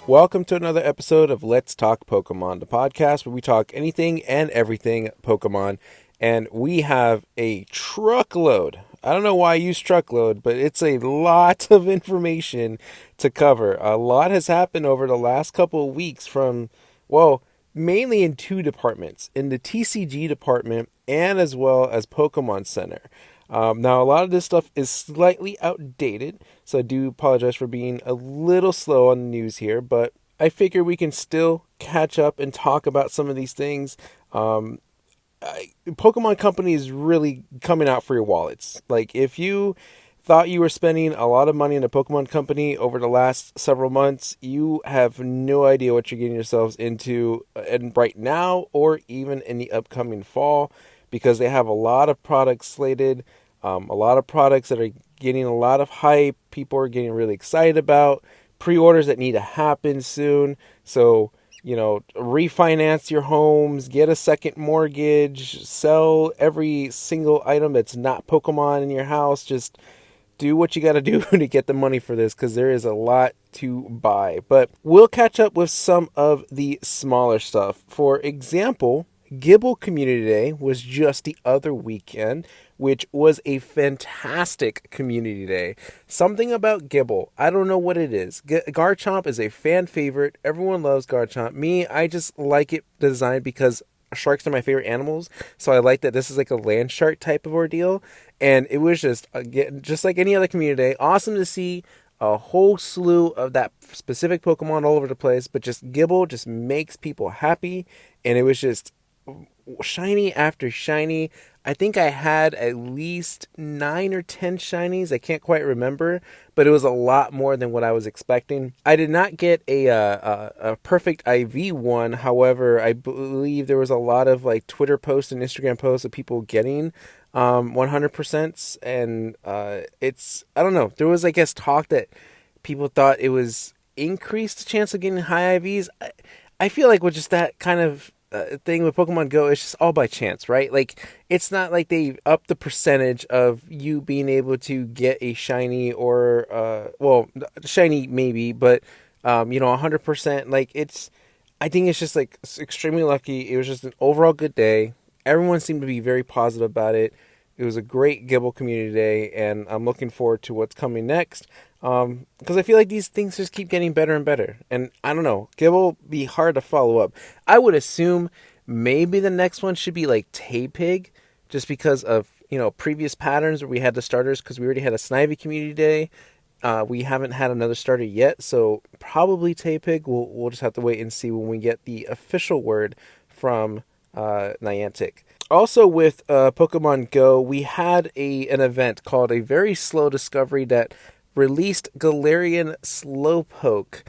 Welcome to another episode of Let's Talk Pokemon, the podcast where we talk anything and everything Pokemon. And we have a truckload. I don't know why I use truckload, but it's a lot of information to cover. A lot has happened over the last couple of weeks mainly in two departments, in the TCG department and as well as Pokemon Center. Now, a lot of this stuff is slightly outdated, so I do apologize for being a little slow on the news here, but I figure we can still catch up and talk about some of these things. Pokemon Company is really coming out for your wallets. Like, if you thought you were spending a lot of money in a Pokemon Company over the last several months, you have no idea what you're getting yourselves into and right now or even in the upcoming fall, because they have a lot of products slated, a lot of products that are getting a lot of hype, people are getting really excited about, pre-orders that need to happen soon. So, refinance your homes, get a second mortgage, sell every single item that's not Pokemon in your house. Just do what you got to do to get the money for this, because there is a lot to buy. But we'll catch up with some of the smaller stuff. For example, Gibble Community Day was just the other weekend, which was a fantastic community day. Something about Gibble, I don't know what it is. Garchomp is a fan favorite. Everyone loves Garchomp. Me, I just like it designed because sharks are my favorite animals, so I like that this is like a land shark type of ordeal. And it was just, again, just like any other community day, awesome to see a whole slew of that specific Pokemon all over the place, but just Gibble just makes people happy, and it was just shiny after shiny. I think I had at least 9 or 10 shinies. I can't quite remember, but it was a lot more than what I was expecting. I did not get a perfect IV one. However, I believe there was a lot of like Twitter posts and Instagram posts of people getting 100%, and I don't know. There was, I guess, talk that people thought it was increased the chance of getting high IVs. I feel like with just that kind of thing with Pokemon Go, it's just all by chance, right? Like, it's not like they up the percentage of you being able to get a shiny or shiny maybe, but 100%. Like, I think it's just like extremely lucky. It was just an overall good day. Everyone seemed to be very positive about it. It was a great Gibble Community Day, and I'm looking forward to what's coming next. Because I feel like these things just keep getting better and better. And I don't know, Gibble be hard to follow up. I would assume maybe the next one should be like Taypig, just because of, previous patterns where we had the starters, because we already had a Snivy Community Day. We haven't had another starter yet, so probably Taypig. We'll just have to wait and see when we get the official word from Niantic. Also with Pokemon Go, we had an event called A Very Slow Discovery that released Galarian Slowpoke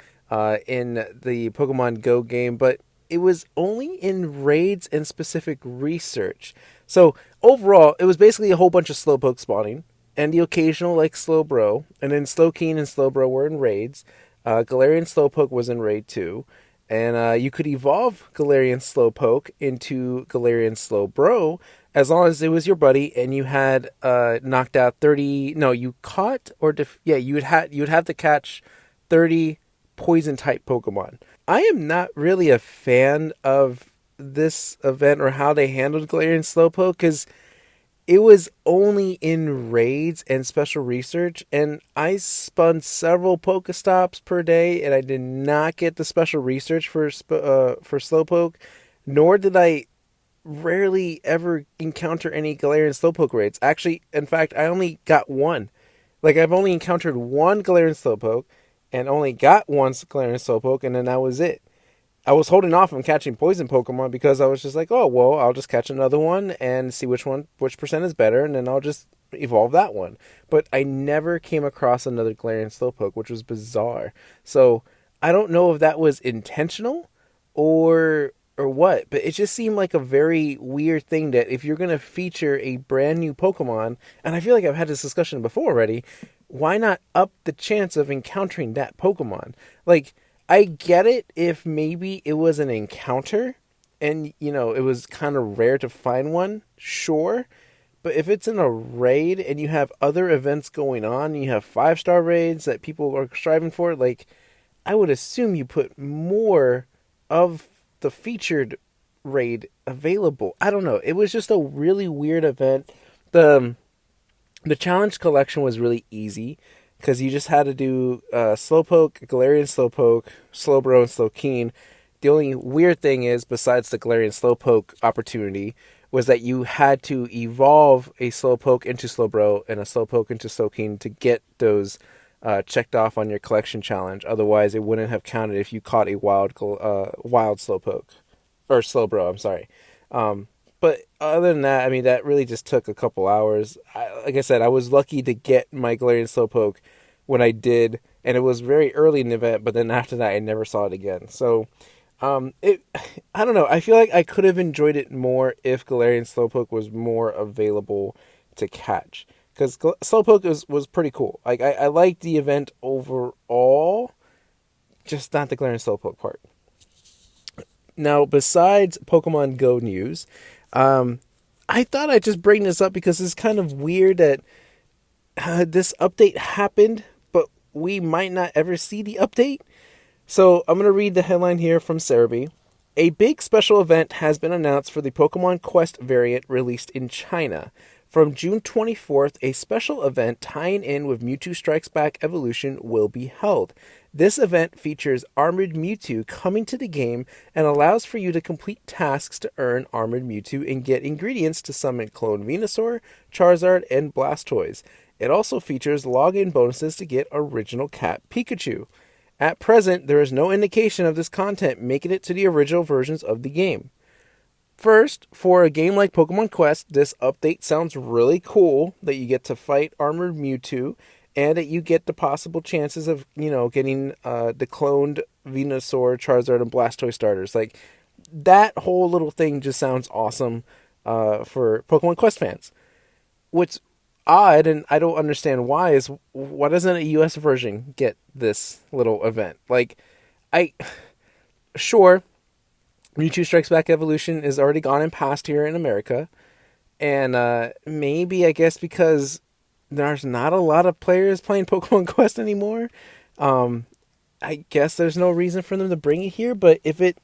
in the Pokemon Go game, but it was only in raids and specific research. So overall, it was basically a whole bunch of Slowpoke spawning, and the occasional like Slowbro, and then Slowking and Slowbro were in raids. Galarian Slowpoke was in raid 2. And you could evolve Galarian Slowpoke into Galarian Slowbro as long as it was your buddy and you had knocked out 30. No, you caught or you would have to catch 30 poison type Pokemon. I am not really a fan of this event or how they handled Galarian Slowpoke, because it was only in raids and special research, and I spun several Pokestops per day, and I did not get the special research for Slowpoke, nor did I rarely ever encounter any Galarian Slowpoke raids. Actually, in fact, I only got one. Like, I've only encountered one Galarian Slowpoke, and only got one Galarian Slowpoke, and then that was it. I was holding off on catching poison Pokemon because I was just like, oh, well, I'll just catch another one and see which percent is better, and then I'll just evolve that one. But I never came across another Galarian Slowpoke, which was bizarre. So I don't know if that was intentional or what, but it just seemed like a very weird thing that if you're going to feature a brand new Pokemon, and I feel like I've had this discussion before already, why not up the chance of encountering that Pokemon? Like, I get it if maybe it was an encounter and, it was kind of rare to find one, sure. But if it's in a raid and you have other events going on, and you have 5-star raids that people are striving for, like, I would assume you put more of the featured raid available. I don't know. It was just a really weird event. The the challenge collection was really easy because you just had to do Slowpoke, Galarian Slowpoke, Slowbro, and Slowkeen. The only weird thing is, besides the Galarian Slowpoke opportunity, was that you had to evolve a Slowpoke into Slowbro and a Slowpoke into Slowkeen to get those checked off on your collection challenge. Otherwise, it wouldn't have counted if you caught a wild Slowpoke or Slowbro. I'm sorry. But other than that, I mean, that really just took a couple hours. Like I said, I was lucky to get my Galarian Slowpoke when I did, and it was very early in the event. But then after that, I never saw it again. So, it, I don't know. I feel like I could have enjoyed it more if Galarian Slowpoke was more available to catch. Because Slowpoke was pretty cool. Like I liked the event overall, just not the Galarian Slowpoke part. Now, besides Pokemon Go news, I thought I'd just bring this up because it's kind of weird that this update happened, but we might not ever see the update. So I'm going to read the headline here from Cerebi. A big special event has been announced for the Pokemon Quest variant released in China. From June 24th, a special event tying in with Mewtwo Strikes Back Evolution will be held. This event features Armored Mewtwo coming to the game and allows for you to complete tasks to earn Armored Mewtwo and get ingredients to summon Clone Venusaur, Charizard, and Blastoise. It also features login bonuses to get Original Cat Pikachu. At present, there is no indication of this content making it to the original versions of the game. First, for a game like Pokemon Quest, this update sounds really cool that you get to fight Armored Mewtwo and that you get the possible chances of, getting the cloned Venusaur, Charizard, and Blastoise starters. Like, that whole little thing just sounds awesome for Pokemon Quest fans. What's odd, and I don't understand why, is why doesn't a US version get this little event? Like, sure, Mewtwo Strikes Back Evolution is already gone and passed here in America, and maybe, I guess, because there's not a lot of players playing Pokemon Quest anymore, I guess there's no reason for them to bring it here. But if it,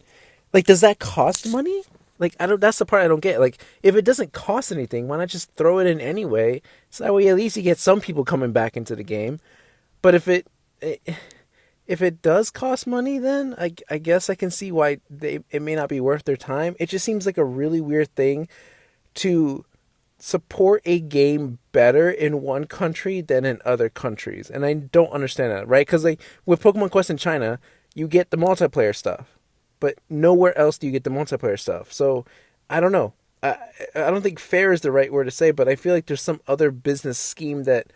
like, does that cost money? Like, I don't. That's the part I don't get. Like, if it doesn't cost anything, why not just throw it in anyway? So that way, at least you get some people coming back into the game. But if it does cost money, then I guess I can see why it may not be worth their time. It just seems like a really weird thing to support a game better in one country than in other countries, and I don't understand that, right? Because like with Pokemon Quest in China, you get the multiplayer stuff, but nowhere else do you get the multiplayer stuff. So I don't know. I don't think fair is the right word to say, but I feel like there's some other business scheme that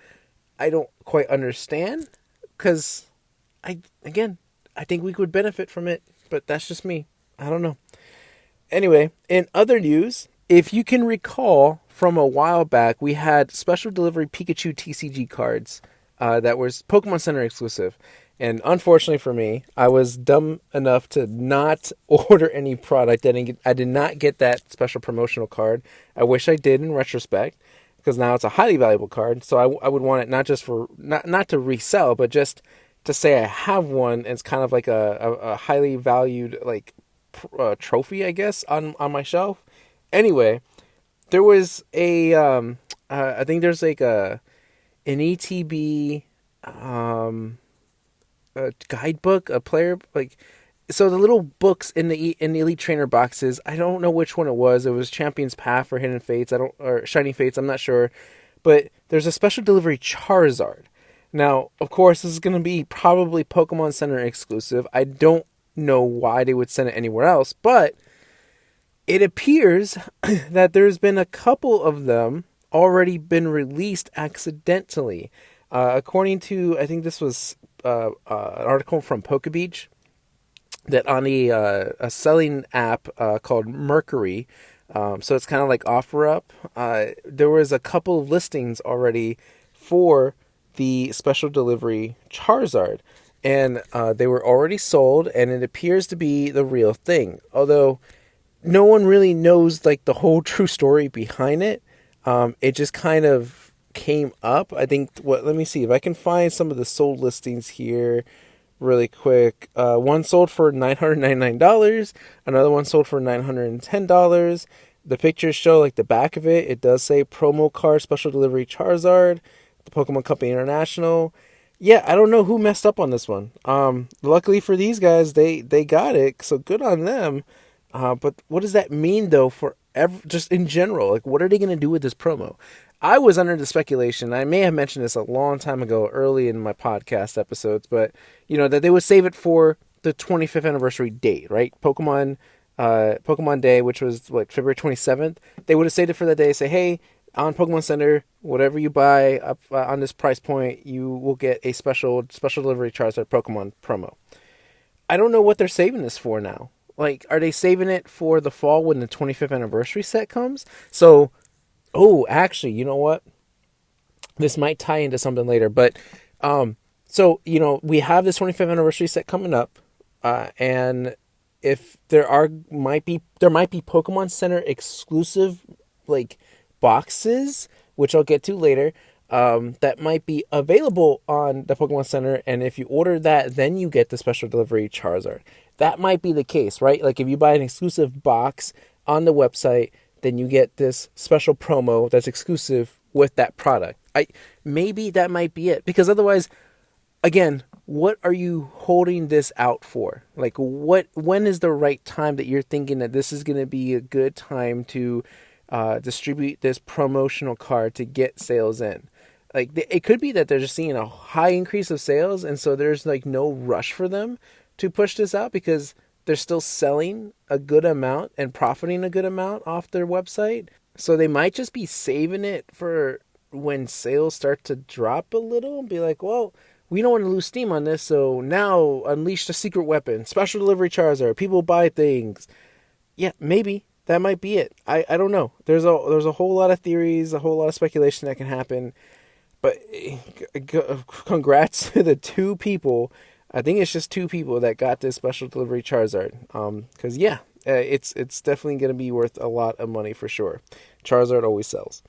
I don't quite understand. Because I think we would benefit from it, but that's just me. I don't know. Anyway, in other news, if you can recall from a while back, we had special delivery Pikachu TCG cards that was Pokemon Center exclusive. And unfortunately for me, I was dumb enough to not order any product. I did not get that special promotional card. I wish I did in retrospect, because now it's a highly valuable card. So I would want it not just for not to resell, but just to say I have one. And it's kind of like a highly valued like trophy, I guess, on my shelf. Anyway, there was I think there's like an ETB a guidebook, a player like. So the little books in the Elite Trainer boxes, I don't know which one it was. It was Champion's Path or Hidden Fates, or Shining Fates, I'm not sure. But there's a special delivery Charizard. Now, of course, this is going to be probably Pokemon Center exclusive. I don't know why they would send it anywhere else, but it appears that there's been a couple of them already been released accidentally. According to, I think this was an article from PokeBeach, that on a selling app called Mercury, so it's kind of like OfferUp, there was a couple of listings already for the special delivery Charizard, and they were already sold, and it appears to be the real thing. Although no one really knows like the whole true story behind it. It just kind of came up. I think let me see if I can find some of the sold listings here. really quick. One sold for $999. Another one sold for $910. The pictures show like the back of it. It does say promo card special delivery Charizard, the Pokemon Company International. Yeah, I don't know who messed up on this one. Luckily for these guys, they got it, so good on them. But what does that mean though for just in general? Like, what are they going to do with this promo? I was under the speculation. I may have mentioned this a long time ago, early in my podcast episodes, but that they would save it for the 25th anniversary date, right? Pokemon Day, which was like February 27th. They would have saved it for that day. Say, hey, on Pokemon Center, whatever you buy up on this price point, you will get a special delivery Charizard Pokemon promo. I don't know what they're saving this for now. Like, are they saving it for the fall when the 25th anniversary set comes? So, actually, you know what? This might tie into something later, but so we have this 25th anniversary set coming up, and if there might be Pokemon Center exclusive like boxes, which I'll get to later, that might be available on the Pokemon Center, and if you order that, then you get the special delivery Charizard. That might be the case, right? Like if you buy an exclusive box on the website, then you get this special promo that's exclusive with that product. Maybe that might be it, because otherwise, again, what are you holding this out for? Like, when is the right time that you're thinking that this is going to be a good time to distribute this promotional card to get sales in? Like, it could be that they're just seeing a high increase of sales, and so there's like no rush for them to push this out because they're still selling a good amount and profiting a good amount off their website. So they might just be saving it for when sales start to drop a little and be like, well, we don't want to lose steam on this, so now unleash the secret weapon, special delivery Charizard. People buy things. Yeah, maybe that might be it. I don't know. There's a whole lot of theories, a whole lot of speculation that can happen. But congrats to the two people. I think it's just two people that got this special delivery Charizard. Because it's definitely going to be worth a lot of money for sure. Charizard always sells.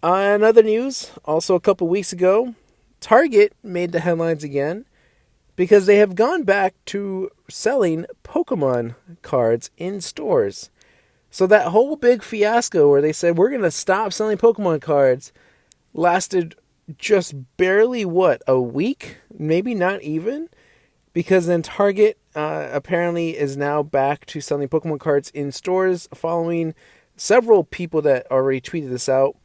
In other news, also a couple weeks ago, Target made the headlines again because they have gone back to selling Pokemon cards in stores. So that whole big fiasco where they said we're going to stop selling Pokemon cards lasted just barely, a week? Maybe not even. Because then Target apparently is now back to selling Pokemon cards in stores following several people that already tweeted this out.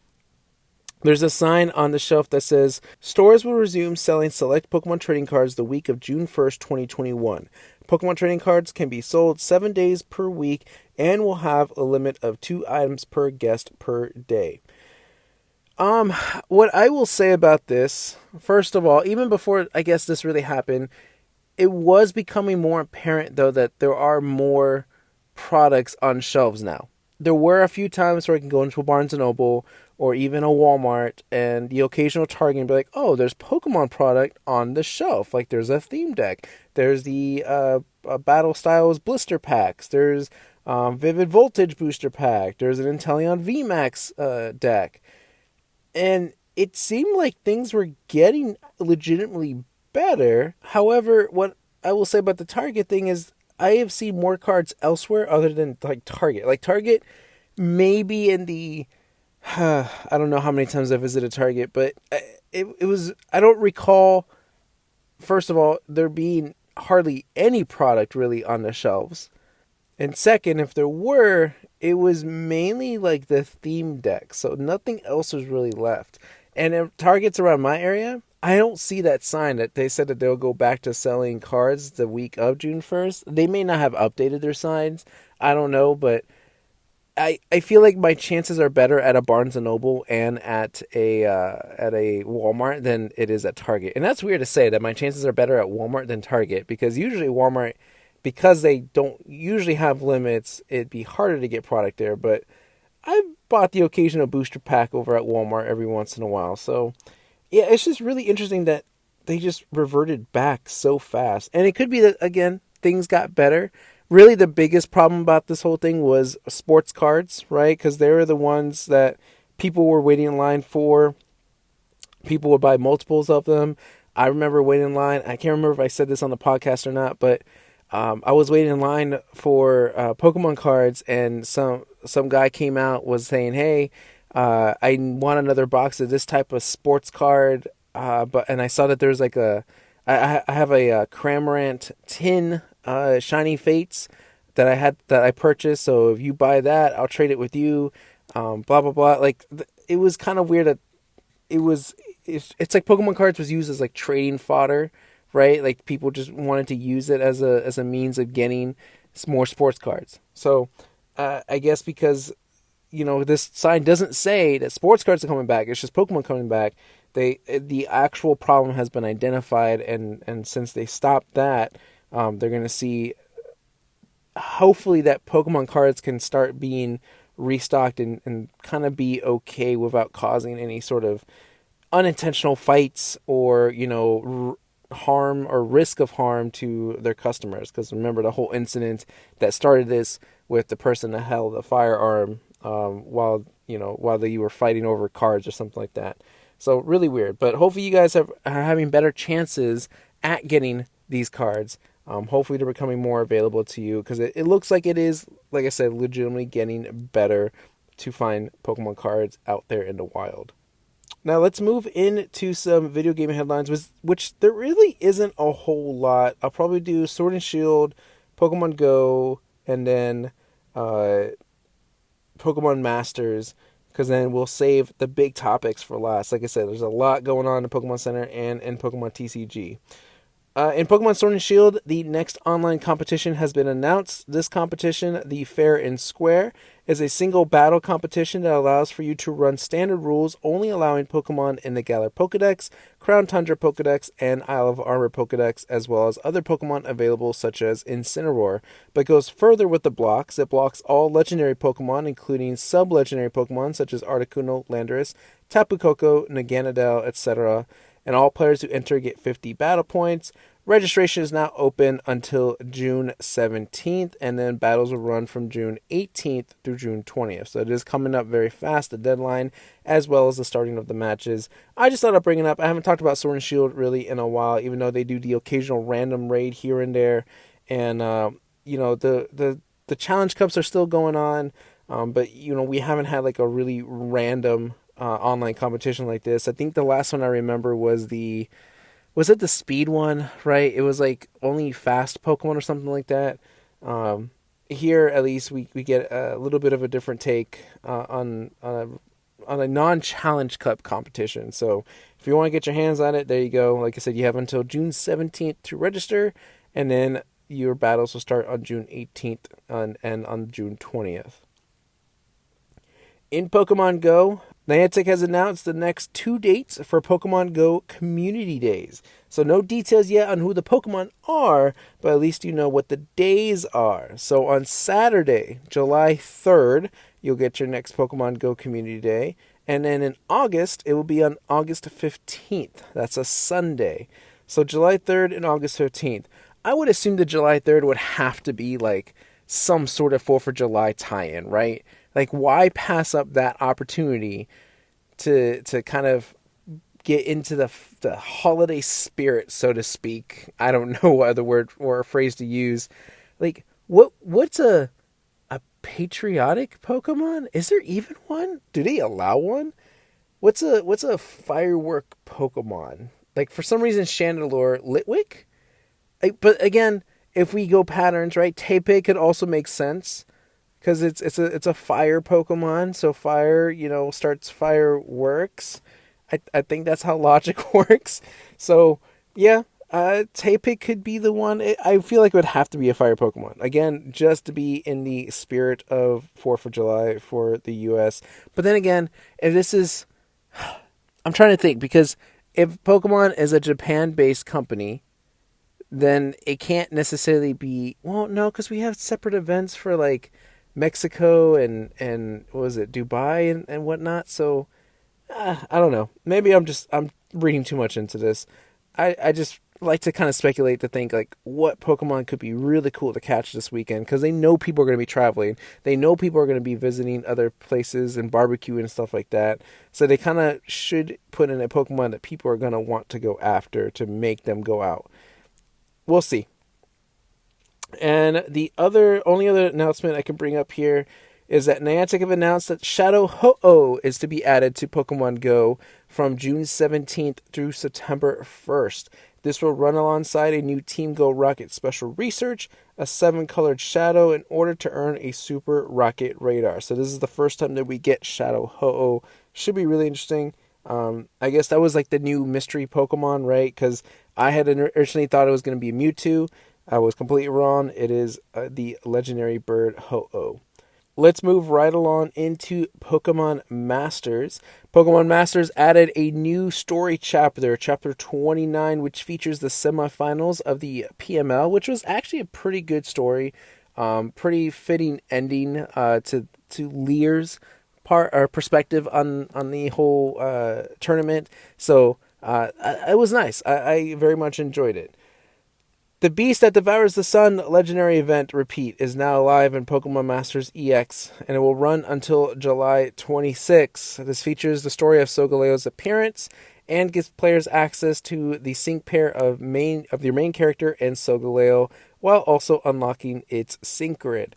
There's a sign on the shelf that says, stores will resume selling select Pokemon trading cards the week of June 1st, 2021. Pokemon trading cards can be sold 7 days per week and will have a limit of 2 items per guest per day. What I will say about this, first of all, even before I guess this really happened, it was becoming more apparent though that there are more products on shelves now. There were a few times where I can go into a Barnes & Noble or even a Walmart and the occasional Target and be like, oh, there's Pokemon product on the shelf. Like there's a theme deck. There's the Battle Styles blister packs. There's Vivid Voltage booster pack. There's an Inteleon VMAX deck. And it seemed like things were getting legitimately better. However, what I will say about the Target thing is I have seen more cards elsewhere other than like Target. Like Target, maybe in the I don't know how many times I visited Target, but it was, I don't recall, first of all, there being hardly any product really on the shelves. And second, if there were, it was mainly like the theme deck. So nothing else was really left. And if Target's around my area, I don't see that sign that they said that they'll go back to selling cards the week of June 1st. They may not have updated their signs. I don't know, but I feel like my chances are better at a Barnes & Noble and at a Walmart than it is at Target. And that's weird to say that my chances are better at Walmart than Target, because usually Walmart, because they don't usually have limits, it'd be harder to get product there. But I've bought the occasional booster pack over at Walmart every once in a while. So yeah, it's just really interesting that they just reverted back so fast. And it could be that, again, things got better. Really, the biggest problem about this whole thing was sports cards, right? Because they were the ones that people were waiting in line for. People would buy multiples of them. I remember waiting in line. I can't remember if I said this on the podcast or not, but I was waiting in line for Pokemon cards, and some guy came out was saying, "Hey, I want another box of this type of sports card." And I saw that there's like I have a Cramorant tin Shiny Fates that I purchased. So if you buy that, I'll trade it with you. Blah blah blah. Like it was kind of weird that it was. It's like Pokemon cards was used as like trading fodder, right? Like people just wanted to use it as a means of getting more sports cards. So I guess because this sign doesn't say that sports cards are coming back, it's just Pokemon coming back. The actual problem has been identified, and since they stopped that, they're going to see hopefully that Pokemon cards can start being restocked and kind of be okay without causing any sort of unintentional fights or harm or risk of harm to their customers. Because remember the whole incident that started this with the person that held a firearm while they were fighting over cards or something like that. So really weird. But hopefully you guys are having better chances at getting these cards. Hopefully they're becoming more available to you, because it looks like it is, like I said, legitimately getting better to find Pokemon cards out there in the wild. Now let's move into some video game headlines, which there really isn't a whole lot. I'll probably do Sword and Shield, Pokemon Go, and then Pokemon Masters, because then we'll save the big topics for last. Like I said, there's a lot going on in Pokemon Center and in Pokemon TCG. In Pokemon Sword and Shield, the next online competition has been announced. This competition, the Fair and Square, is a single battle competition that allows for you to run standard rules, only allowing Pokemon in the Galar Pokedex, Crown Tundra Pokedex, and Isle of Armor Pokedex, as well as other Pokemon available such as Incineroar, but goes further with the blocks. It blocks all legendary Pokemon, including sub-legendary Pokemon such as Articuno, Landorus, Tapu Koko, Naganadel, etc., and all players who enter get 50 battle points. Registration is now open until June 17th, and then battles will run from June 18th through June 20th. So it is coming up very fast, the deadline, as well as the starting of the matches. I just thought I'd bring it up. I haven't talked about Sword and Shield really in a while, even though they do the occasional random raid here and there. And, the Challenge Cups are still going on, but, we haven't had like a really random online competition like this. I think the last one I remember was the speed one, right? It was like only fast Pokemon or something like that. Here at least we get a little bit of a different take on a non-challenge cup competition. So if you want to get your hands on it, there you go. Like I said, you have until June 17th to register, and then your battles will start on June 18th and on June 20th. In Pokemon Go, Niantic has announced the next 2 dates for Pokemon Go Community Days. So no details yet on who the Pokemon are, but at least you know what the days are. So on Saturday, July 3rd, you'll get your next Pokemon Go Community Day. And then in August, it will be on August 15th. That's a Sunday. So July 3rd and August 15th. I would assume that July 3rd would have to be like some sort of 4th of July tie-in, right? Like, why pass up that opportunity to kind of get into the holiday spirit, so to speak? I don't know what other word or a phrase to use. Like, what's a patriotic Pokemon? Is there even one? Do they allow one? What's a firework Pokemon? Like, for some reason, Chandelure, Litwick? But again, if we go patterns, right? Tepe could also make sense, because it's a fire Pokemon, so fire, starts fireworks. I think that's how logic works. So yeah, Tepe could be the one. I feel like it would have to be a fire Pokemon, again, just to be in the spirit of 4th of July for the U.S. But then again, if this is, I'm trying to think, because if Pokemon is a Japan-based company, then it can't necessarily be, well, no, because we have separate events for like Mexico and what was it, Dubai and whatnot. So I don't know. Maybe I'm reading too much into this. I just like to kind of speculate to think like what Pokemon could be really cool to catch this weekend because they know people are going to be traveling. They know people are going to be visiting other places and barbecue and stuff like that. So they kind of should put in a Pokemon that people are going to want to go after to make them go out. We'll see. And the only other announcement I can bring up here is that Niantic have announced that Shadow Ho-Oh is to be added to Pokemon Go from June 17th through September 1st. This will run alongside a new Team Go Rocket special research, a 7-colored shadow, in order to earn a Super Rocket Radar. So this is the first time that we get Shadow Ho-Oh. Should be really interesting. I guess that was like the new mystery Pokemon, right? Because I had originally thought it was going to be Mewtwo. I was completely wrong. It is the legendary bird Ho-Oh. Let's move right along into Pokemon Masters. Pokemon Masters added a new story chapter, Chapter 29, which features the semifinals of the PML, which was actually a pretty good story. Pretty fitting ending to Lear's part or perspective on the whole tournament. So it was nice. I very much enjoyed it. The Beast That Devours the Sun legendary event repeat is now live in Pokemon Masters EX, and it will run until July 26. This features the story of Solgaleo's appearance and gives players access to the sync pair of your main character and Solgaleo, while also unlocking its sync grid.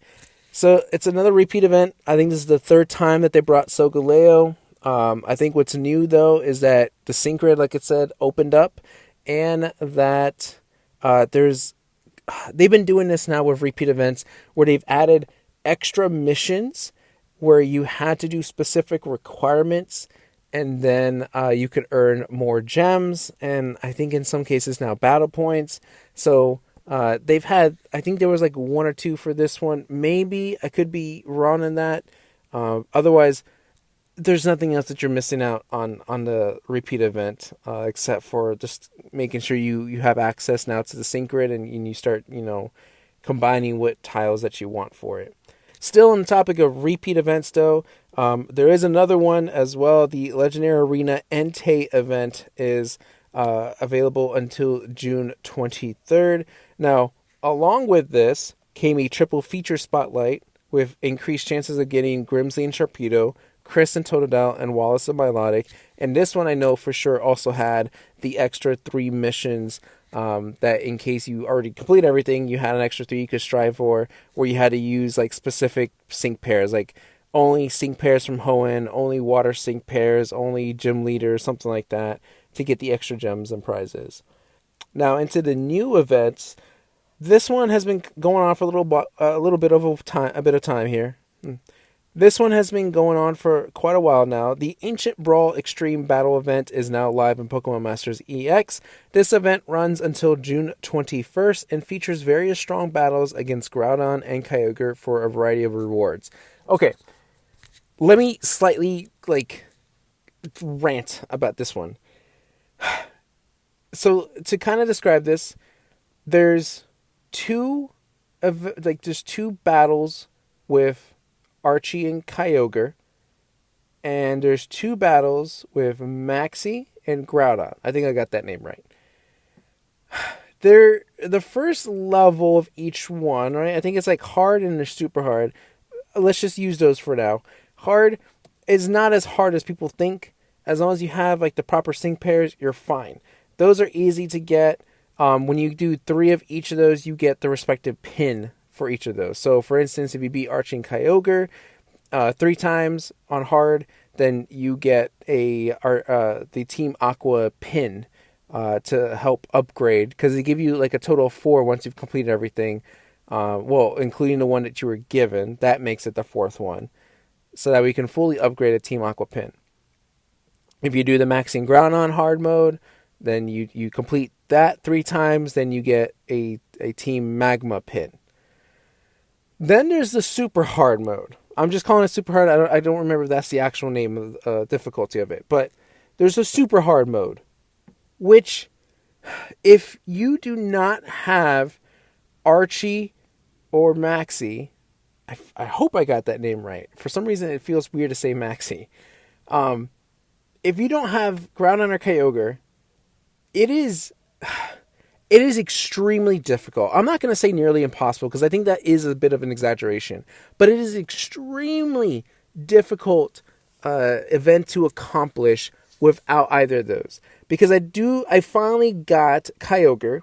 So it's another repeat event. I think this is the third time that they brought Solgaleo. I think what's new though is that the sync grid, like it said, opened up, and that they've been doing this now with repeat events where they've added extra missions where you had to do specific requirements, and then you could earn more gems, and I think in some cases now battle points. So they've had, I think there was like one or two for this one. Maybe I could be wrong in that. Otherwise, there's nothing else that you're missing out on the repeat event, except for just making sure you have access now to the sync grid, and you start, combining what tiles that you want for it. Still on the topic of repeat events, though, there is another one as well. The Legendary Arena Entei event is available until June 23rd. Now, along with this came a triple feature spotlight with increased chances of getting Grimsley and Sharpedo, Chris and Totodile, and Wallace and Milotic. And this one I know for sure also had the extra 3 missions that in case you already complete everything, you had an extra 3 you could strive for, where you had to use like specific sync pairs, like only sync pairs from Hoenn, only water sync pairs, only gym leader, something like that, to get the extra gems and prizes. Now into the new events. This one has been going on for a bit of time here. This one has been going on for quite a while now. The Ancient Brawl Extreme Battle event is now live in Pokemon Masters EX. This event runs until June 21st and features various strong battles against Groudon and Kyogre for a variety of rewards. Okay, let me slightly rant about this one. So to kind of describe this, there's two battles with Archie and Kyogre, and there's 2 battles with Maxie and Groudon. I think I got that name right. They're the first level of each one, right? I think it's like hard and they're super hard. Let's just use those for now. Hard is not as hard as people think. As long as you have like the proper sync pairs, you're fine. Those are easy to get. When you do 3 of each of those, you get the respective pin for each of those. So, for instance, if you beat Archie and Kyogre 3 times on hard, then you get the Team Aqua pin to help upgrade, because they give you like a total of 4 once you've completed everything. Including the one that you were given. That makes it the 4th one, so that we can fully upgrade a Team Aqua pin. If you do the Maxing Groudon hard mode, then you complete that 3 times, then you get a Team Magma pin. Then there's the super hard mode. I'm just calling it super hard. I don't remember if that's the actual name of difficulty of it. But there's a super hard mode, which if you do not have Archie or Maxie, I hope I got that name right. For some reason, it feels weird to say Maxie. If you don't have Groudon or Kyogre, it is It is extremely difficult. I'm not going to say nearly impossible because I think that is a bit of an exaggeration, but it is extremely difficult event to accomplish without either of those. Because I finally got Kyogre,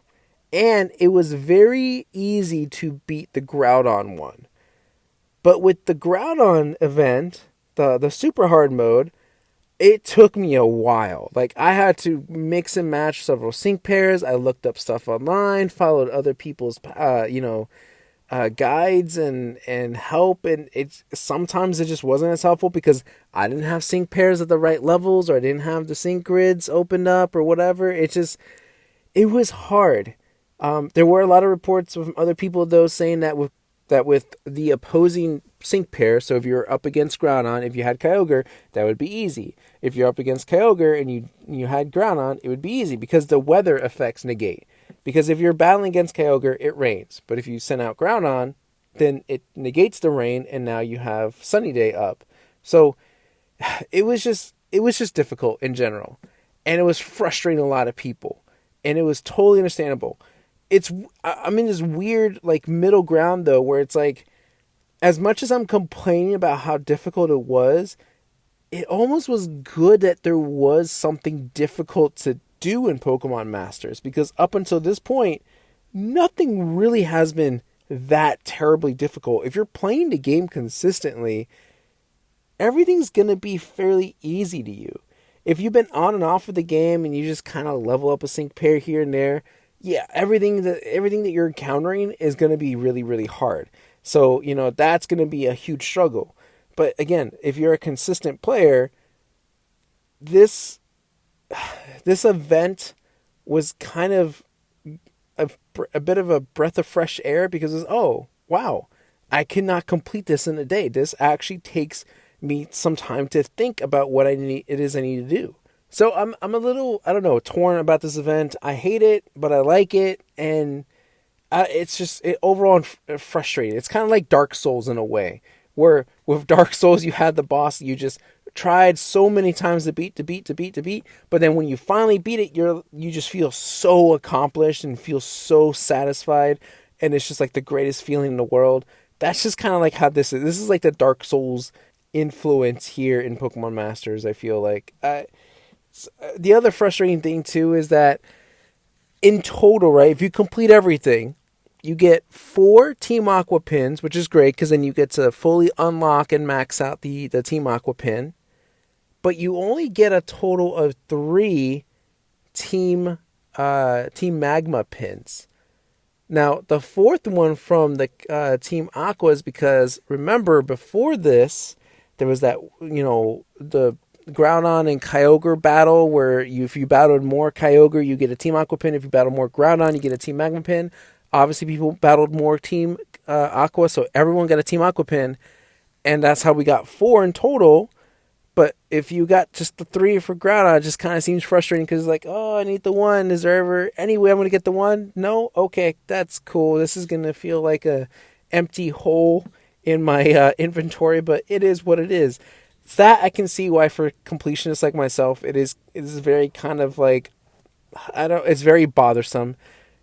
and it was very easy to beat the Groudon one. But with the Groudon event, the super hard mode, it took me a while. Like, I had to mix and match several sync pairs. I looked up stuff online, followed other people's, guides and help. And sometimes it just wasn't as helpful because I didn't have sync pairs at the right levels, or I didn't have the sync grids opened up or whatever. It was hard. There were a lot of reports from other people, though, saying that with the opposing sync pair, so if you're up against Groudon, if you had Kyogre, that would be easy. If you're up against Kyogre and you had Groudon, it would be easy because the weather effects negate. Because if you're battling against Kyogre, it rains. But if you send out Groudon, then it negates the rain, and now you have Sunny Day up. So it was just difficult in general. And it was frustrating a lot of people. And it was totally understandable. I'm in this weird like middle ground though, where it's like, as much as I'm complaining about how difficult it was, it almost was good that there was something difficult to do in Pokemon Masters, because up until this point, nothing really has been that terribly difficult. If you're playing the game consistently, everything's going to be fairly easy to you. If you've been on and off of the game and you just kind of level up a sync pair here and there, yeah, everything that you're encountering is going to be really, really hard. So, that's going to be a huge struggle. But again, if you're a consistent player, this event was kind of a bit of a breath of fresh air, because it's, oh, wow, I cannot complete this in a day. This actually takes me some time to think about what it is I need to do. So I'm a little, I don't know, torn about this event. I hate it, but I like it, and it's just overall frustrating. It's kind of like Dark Souls in a way, where with Dark Souls you had the boss you just tried so many times to beat, but then when you finally beat it, you just feel so accomplished and feel so satisfied, and it's just like the greatest feeling in the world. That's just kind of like how this is. This is like the Dark Souls influence here in Pokemon Masters, I feel like. The other frustrating thing too is that in total, right, if you complete everything, you get 4 Team Aqua pins, which is great because then you get to fully unlock and max out the Team Aqua pin. But you only get a total of 3 Team Magma pins. Now, the 4th one from the Team Aqua is because, remember, before this, there was that, the Groudon and Kyogre battle where if you battled more Kyogre, you get a Team Aqua pin. If you battle more Groudon, you get a Team Magma pin. Obviously, people battled more Team Aqua, so everyone got a Team Aqua pin, and that's how we got 4 in total. But if you got just the 3 for Groudon, it just kind of seems frustrating because it's like, oh, I need the 1. Is there ever any way I'm going to get the 1? No? Okay, that's cool. This is going to feel like a empty hole in my inventory, but it is what it is. That I can see why for completionists like myself, it is very kind of like, it's very bothersome.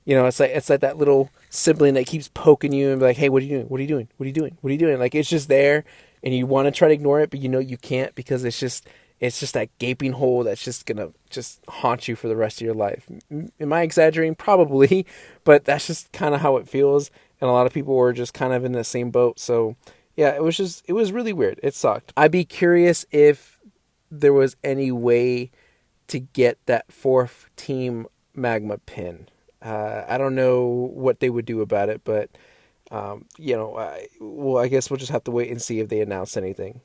It's like that little sibling that keeps poking you and be like, hey, what are you doing? What are you doing? What are you doing? What are you doing? Like, it's just there and you want to try to ignore it, but you can't, because it's just that gaping hole that's just going to just haunt you for the rest of your life. Am I exaggerating? Probably, but that's just kind of how it feels. And a lot of people were just kind of in the same boat. So yeah, it was really weird. It sucked. I'd be curious if there was any way to get that 4th Team Magma pin. I don't know what they would do about it, but, I guess we'll just have to wait and see if they announce anything.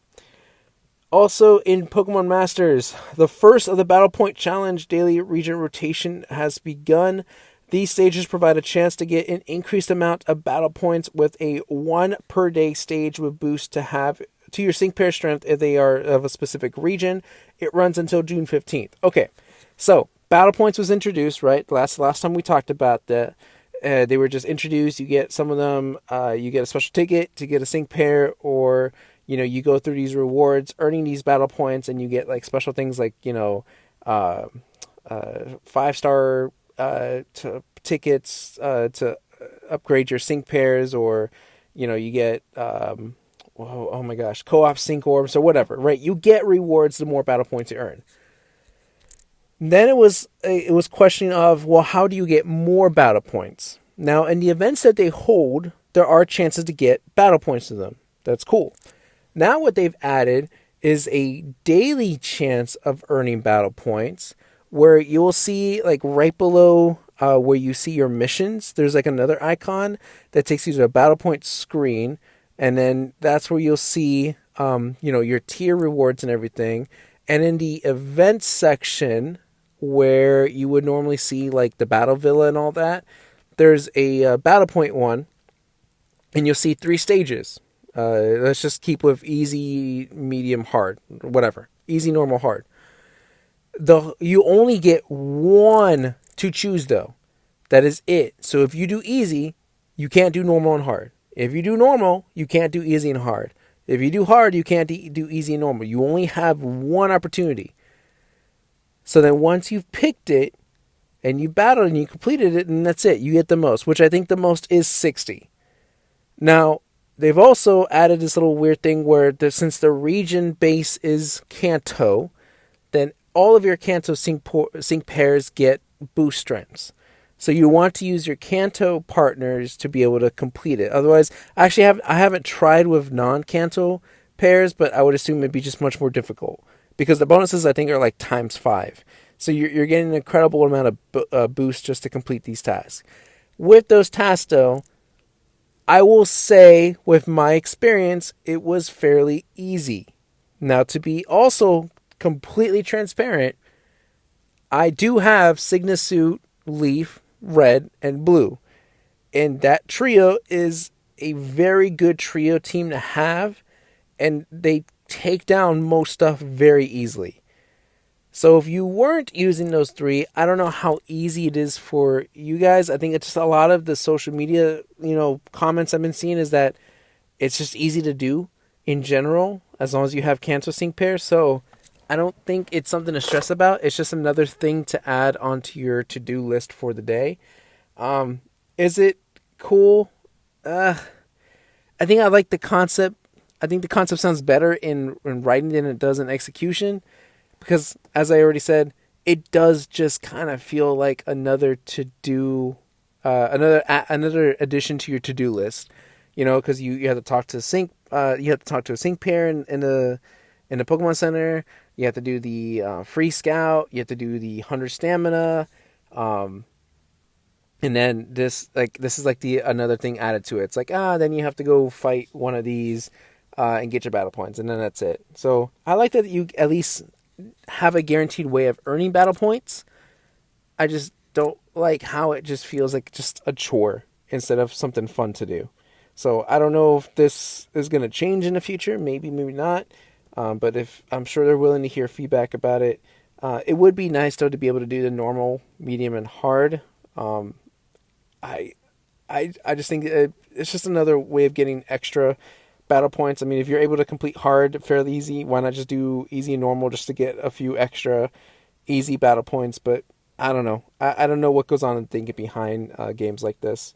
Also, in Pokemon Masters, the first of the Battle Point Challenge daily region rotation has begun. These stages provide a chance to get an increased amount of battle points with a 1 per day stage with boost to your sync pair strength if they are of a specific region. It runs until June 15th. Okay, so battle points was introduced, right? Last time we talked about that. They were just introduced. You get some of them, you get a special ticket to get a sync pair, or, you go through these rewards, earning these battle points, and you get like special things like, 5-star to tickets to upgrade your sync pairs, or you get oh my gosh, co-op sync orbs or whatever, right? You get rewards the more battle points you earn. Then it was questioning of, well, how do you get more battle points? Now, in the events that they hold, there are chances to get battle points to them. That's cool. Now what they've added is a daily chance of earning battle points, where you'll see, like, right below where you see your missions, there's like another icon that takes you to a battle point screen, and then that's where you'll see your tier rewards and everything. And in the events section, where you would normally see like the battle villa and all that, there's a battle point one, and you'll see 3 stages. Let's just keep with easy, medium, hard, whatever. Easy, normal, hard. You only get one to choose, though. That is it. So if you do easy, you can't do normal and hard. If you do normal, you can't do easy and hard. If you do hard, you can't do easy and normal. You only have one opportunity. So then once you've picked it, and you battled and you completed it, and that's it. You get the most, which I think the most is 60. Now, they've also added this little weird thing where since the region base is Kanto, then all of your Kanto sync pairs get boost strengths. So you want to use your Kanto partners to be able to complete it. Otherwise, I haven't tried with non-Kanto pairs, but I would assume it'd be just much more difficult, because the bonuses I think are like ×5. So you're getting an incredible amount of boost just to complete these tasks. With those tasks, though, I will say, with my experience, it was fairly easy. Now, to be also completely transparent, I do have Signa Suit, Leaf, Red, and Blue. And that trio is a very good trio team to have, and they take down most stuff very easily. So if you weren't using those 3, I don't know how easy it is for you guys. I think it's just a lot of the social media, comments I've been seeing is that it's just easy to do in general, as long as you have Kanto sync pairs. So I don't think it's something to stress about. It's just another thing to add onto your to-do list for the day. Is it cool? I think I like the concept. I think the concept sounds better in writing than it does in execution. Because, as I already said, it does just kind of feel like another to-do, another addition to your to-do list. Because you have to talk to a sync pair in the Pokemon Center. You have to do the free scout. You have to do the 100 stamina. And then this is like another thing added to it. It's like, then you have to go fight one of these and get your battle points, and then that's it. So I like that you at least have a guaranteed way of earning battle points. I just don't like how it just feels like just a chore instead of something fun to do. So I don't know if this is going to change in the future. Maybe, maybe not. But if I'm sure they're willing to hear feedback about it. It would be nice though to be able to do the normal, medium, and hard. I just think it's just another way of getting extra battle points. I mean, if you're able to complete hard fairly easy, why not just do easy and normal just to get a few extra easy battle points? But I don't know. I don't know what goes on in thinking behind games like this.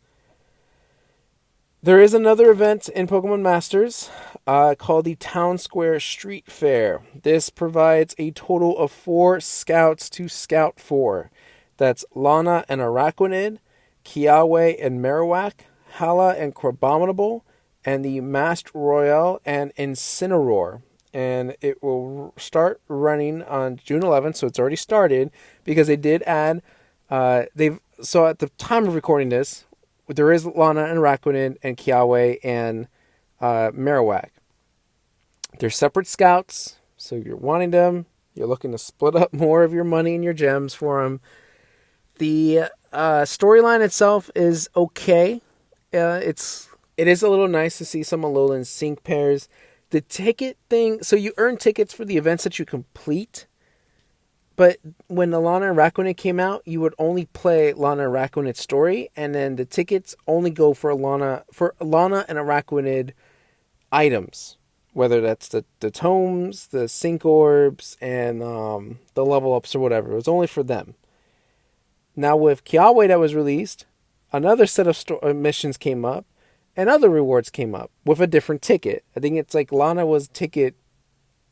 There is another event in Pokemon Masters called the Town Square Street Fair. This provides a total of 4 scouts to scout for. That's Lana and Araquanid, Kiawe and Marowak, Hala and Crabominable, and the Masked Royale and Incineroar. And it will start running on June 11th, so it's already started, because they did add, so at the time of recording this, there is Lana and Araquanid and Kiawe and Marowak. They're separate scouts, so you're wanting them, you're looking to split up more of your money and your gems for them. The storyline itself is okay. It is a little nice to see some Alolan sync pairs. The ticket thing, so you earn tickets for the events that you complete, but when Lana and Araquanid came out, you would only play Lana and Araquanid's story, and then the tickets only go for Lana and Araquanid items, whether that's the tomes, the sync orbs, and the level ups or whatever. It was only for them. Now with Kiawe that was released, another set of missions came up, and other rewards came up with a different ticket. I think it's like Lana was ticket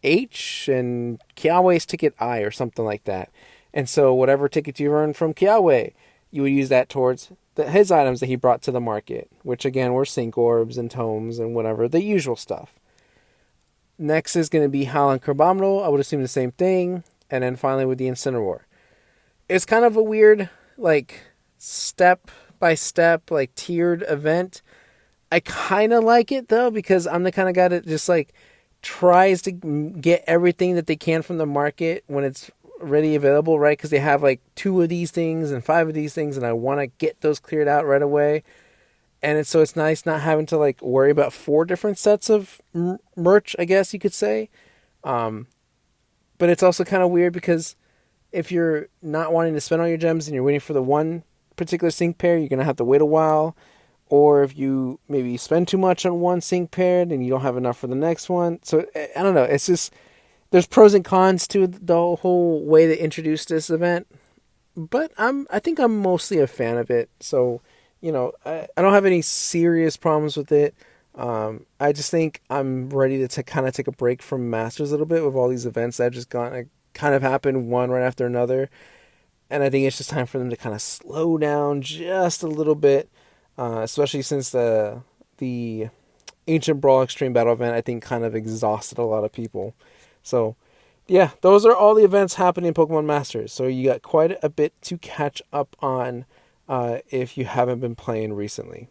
H and Kiawe's ticket I or something like that. And so whatever tickets you earned from Kiawe, you would use that towards his items that he brought to the market, which again were sync orbs and tomes and whatever, the usual stuff. Next is going to be Howlin' Carbonero. I would assume the same thing. And then finally with the Incineroar. It's kind of a weird, like, step by step, like, tiered event. I kind of like it, though, because I'm the kind of guy that just, like, tries to get everything that they can from the market when it's ready available, right? Because they have, like, 2 of these things and 5 of these things, and I want to get those cleared out right away. And so it's nice not having to, like, worry about 4 different sets of merch, I guess you could say. But it's also kind of weird because if you're not wanting to spend all your gems and you're waiting for the one particular sync pair, you're going to have to wait a while. Or if you maybe spend too much on one sync pair, then you don't have enough for the next one. So, I don't know. It's just, there's pros and cons to the whole way they introduced this event. But I think I'm mostly a fan of it. So, I don't have any serious problems with it. I just think I'm ready to kind of take a break from Masters a little bit with all these events that have just kind of happened one right after another. And I think it's just time for them to kind of slow down just a little bit, especially since the Ancient Brawl Extreme Battle event, I think, kind of exhausted a lot of people. So, yeah, those are all the events happening in Pokemon Masters. So you got quite a bit to catch up on if you haven't been playing recently.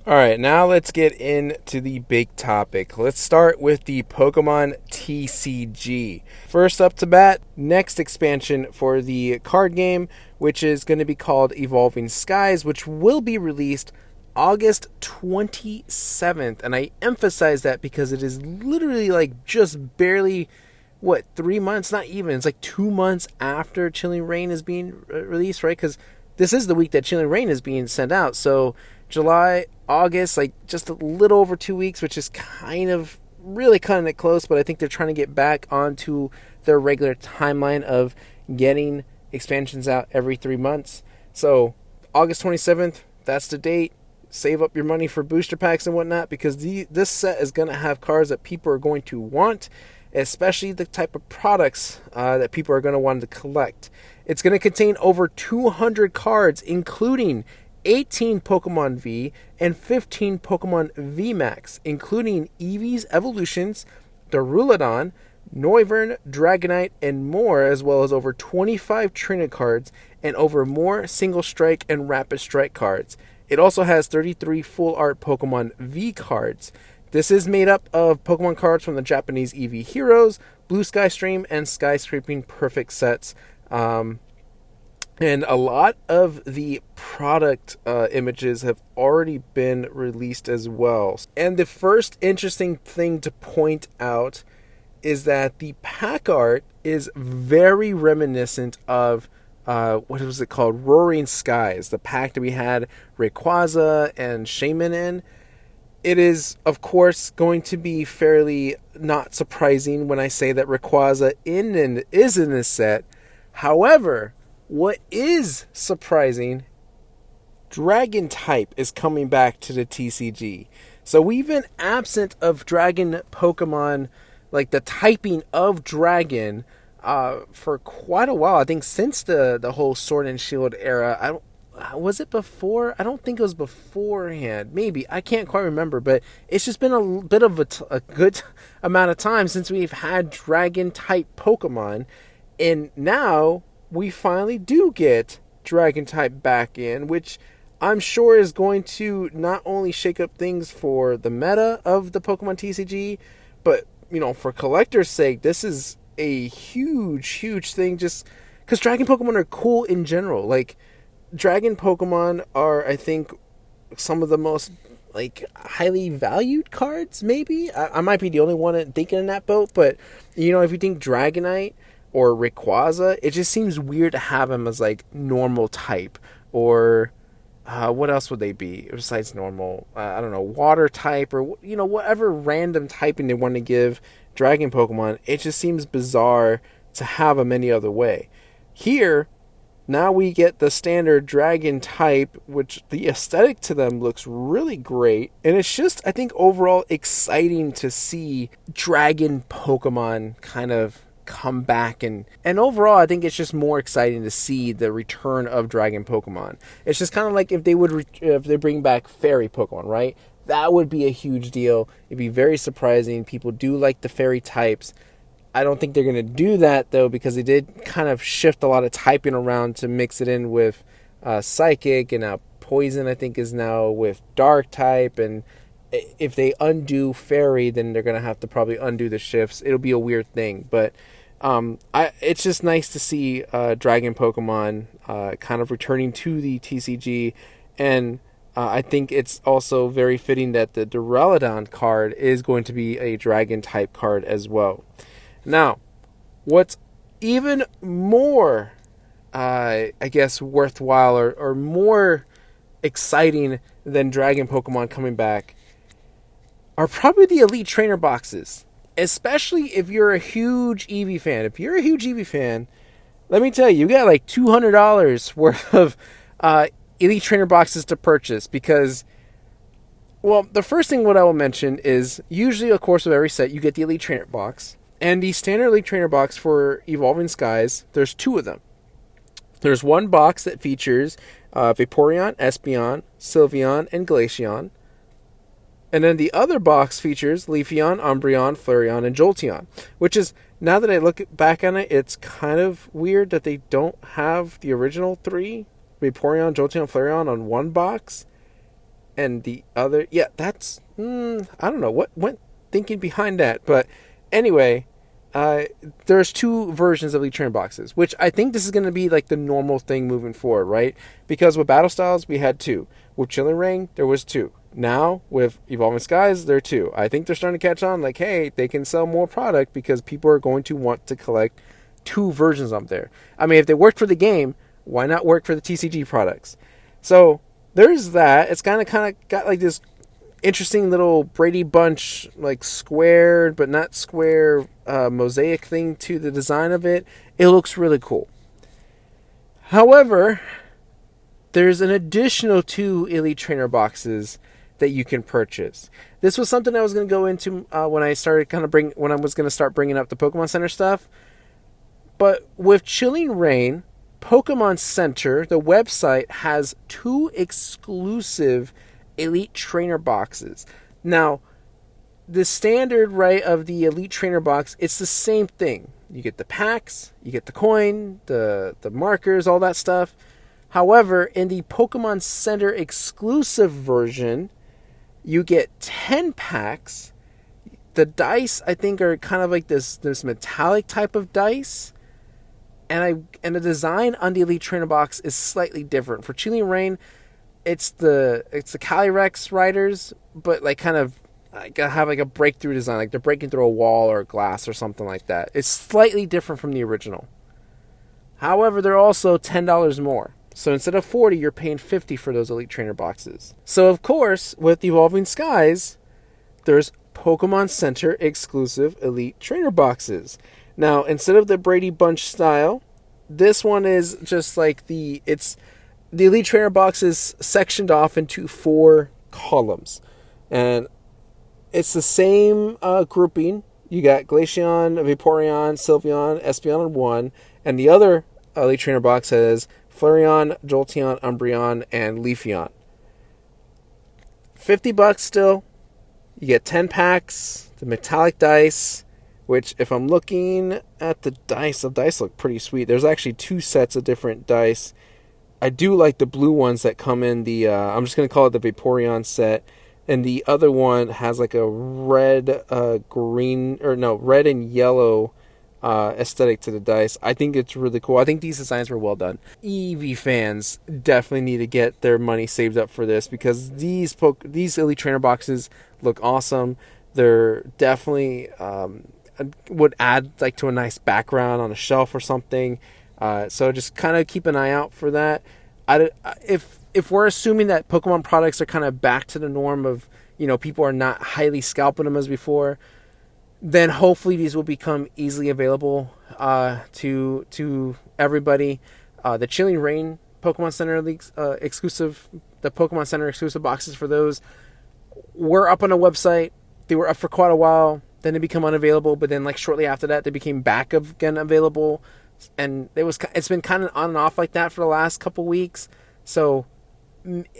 Alright, now let's get into the big topic. Let's start with the Pokemon TCG. First up to bat, next expansion for the card game, which is going to be called Evolving Skies, which will be released August 27th. And I emphasize that because it is literally like just barely, 3 months? Not even. It's like 2 months after Chilling Reign is being released, right? Because this is the week that Chilling Reign is being sent out. So July, August, like just a little over 2 weeks, which is kind of really cutting it close, but I think they're trying to get back onto their regular timeline of getting expansions out every 3 months. So August 27th, that's the date. Save up your money for booster packs and whatnot, because this set is going to have cards that people are going to want, especially the type of products that people are going to want to collect. It's going to contain over 200 cards, including 18 Pokemon V and 15 Pokemon VMAX, including Eevee's evolutions, Duraludon, Noivern, Dragonite, and more, as well as over 25 trainer cards and over more single strike and rapid strike cards. It also has 33 full art Pokemon V cards. This is made up of Pokemon cards from the Japanese Eevee Heroes, Blue Sky Stream, and Skyscraping Perfect sets. And a lot of the product images have already been released as well. And the first interesting thing to point out is that the pack art is very reminiscent of, what was it called? Roaring Skies, the pack that we had Rayquaza and Shaman in. It is, of course, going to be fairly not surprising when I say that Rayquaza is in this set. However, what is surprising, Dragon type is coming back to the TCG. So we've been absent of Dragon Pokemon, like the typing of Dragon, for quite a while. I think since the whole Sword and Shield era. Was it before? I don't think it was beforehand. Maybe. I can't quite remember. But it's just been a bit of a good amount of time since we've had Dragon type Pokemon. And now we finally do get Dragon type back in, which I'm sure is going to not only shake up things for the meta of the Pokemon TCG, but, for collectors' sake, this is a huge thing, just because Dragon Pokemon are cool in general. Like, Dragon Pokemon are, I think, some of the most, like, highly valued cards, maybe? I might be the only one thinking in that boat, but, if you think Dragonite or Rayquaza, it just seems weird to have them as, like, normal type. Or, what else would they be besides normal? I don't know, water type, or, whatever random typing they want to give Dragon Pokemon. It just seems bizarre to have them any other way. Here, Now we get the standard dragon type, which the aesthetic to them looks really great. And it's just, I think, overall exciting to see dragon Pokemon kind of come back. And overall, I think it's just more exciting to see the return of dragon Pokemon. It's just kind of like if they bring back fairy Pokemon, right? That would be a huge deal. It'd be very surprising. People do like the fairy types. I don't think they're going to do that, though, because they did kind of shift a lot of typing around to mix it in with Psychic, and now Poison, I think, is now with Dark type, and if they undo Fairy, then they're going to have to probably undo the shifts. It'll be a weird thing, but it's just nice to see Dragon Pokemon kind of returning to the TCG, and I think it's also very fitting that the Duraludon card is going to be a Dragon type card as well. Now, what's even more, I guess, worthwhile or more exciting than Dragon Pokemon coming back are probably the Elite Trainer boxes, especially if you're a huge Eevee fan. If you're a huge Eevee fan, let me tell you, you got like $200 worth of Elite Trainer boxes to purchase because, well, the first thing what I will mention is usually, of course, with every set, you get the Elite Trainer box. And the standard Elite Trainer box for Evolving Skies, there's two of them. There's one box that features Vaporeon, Espeon, Sylveon, and Glaceon. And then the other box features Leafeon, Umbreon, Flareon, and Jolteon. Which is, now that I look back on it, it's kind of weird that they don't have the original three, Vaporeon, Jolteon, Flareon, on one box. And the other, yeah, that's, I don't know what went thinking behind that, but anyway, there's two versions of Elite Trainer boxes, which I think this is going to be like the normal thing moving forward, right? Because with Battle Styles, we had two. With Chilling Reign, there was two. Now, with Evolving Skies, there are two. I think they're starting to catch on, like, hey, they can sell more product because people are going to want to collect two versions up there. I mean, if they worked for the game, why not work for the TCG products? So, there's that. It's kind of got like this interesting little Brady Bunch, like squared but not square mosaic thing to the design of it. It looks really cool. However, there's an additional two Elite Trainer boxes that you can purchase. This was something I was going to go into when I started when I was going to start bringing up the Pokemon Center stuff. But with Chilling Reign, Pokemon Center, the website, has two exclusive Elite Trainer boxes. Now, the standard, right, of the Elite Trainer box, it's the same thing. You get the packs, you get the coin, the markers, all that stuff. However, in the Pokemon Center exclusive version, you get 10 packs. The dice, I think, are kind of like this metallic type of dice. And the design on the Elite Trainer box is slightly different. For Chilling Reign, it's the Calyrex riders, but like kind of like have like a breakthrough design, like they're breaking through a wall or a glass or something like that. It's slightly different from the original. However, they're also $10 more. So instead of $40, you're paying $50 for those Elite Trainer boxes. So of course, with Evolving Skies, there's Pokemon Center exclusive Elite Trainer boxes. Now, instead of the Brady Bunch style, this one is just like the Elite Trainer box is sectioned off into 4 columns. And it's the same grouping. You got Glaceon, Vaporeon, Sylveon, Espeon in one. And the other Elite Trainer box has Flareon, Jolteon, Umbreon, and Leafeon. $50 still. You get 10 packs, the metallic dice, which if I'm looking at the dice look pretty sweet. There's actually 2 sets of different dice. I do like the blue ones that come in the, I'm just going to call it the Vaporeon set. And the other one has like a red, red and yellow aesthetic to the dice. I think it's really cool. I think these designs were well done. Eevee fans definitely need to get their money saved up for this because these Elite Trainer boxes look awesome. They're definitely would add like to a nice background on a shelf or something. So just kind of keep an eye out for that. If we're assuming that Pokemon products are kind of back to the norm of, people are not highly scalping them as before, then hopefully these will become easily available to everybody. The Chilling Reign Pokemon Center leagues exclusive, the Pokemon Center exclusive boxes for those were up on a website. They were up for quite a while. Then they become unavailable, but then like shortly after that, they became back again available, and it's been kind of on and off like that for the last couple weeks. So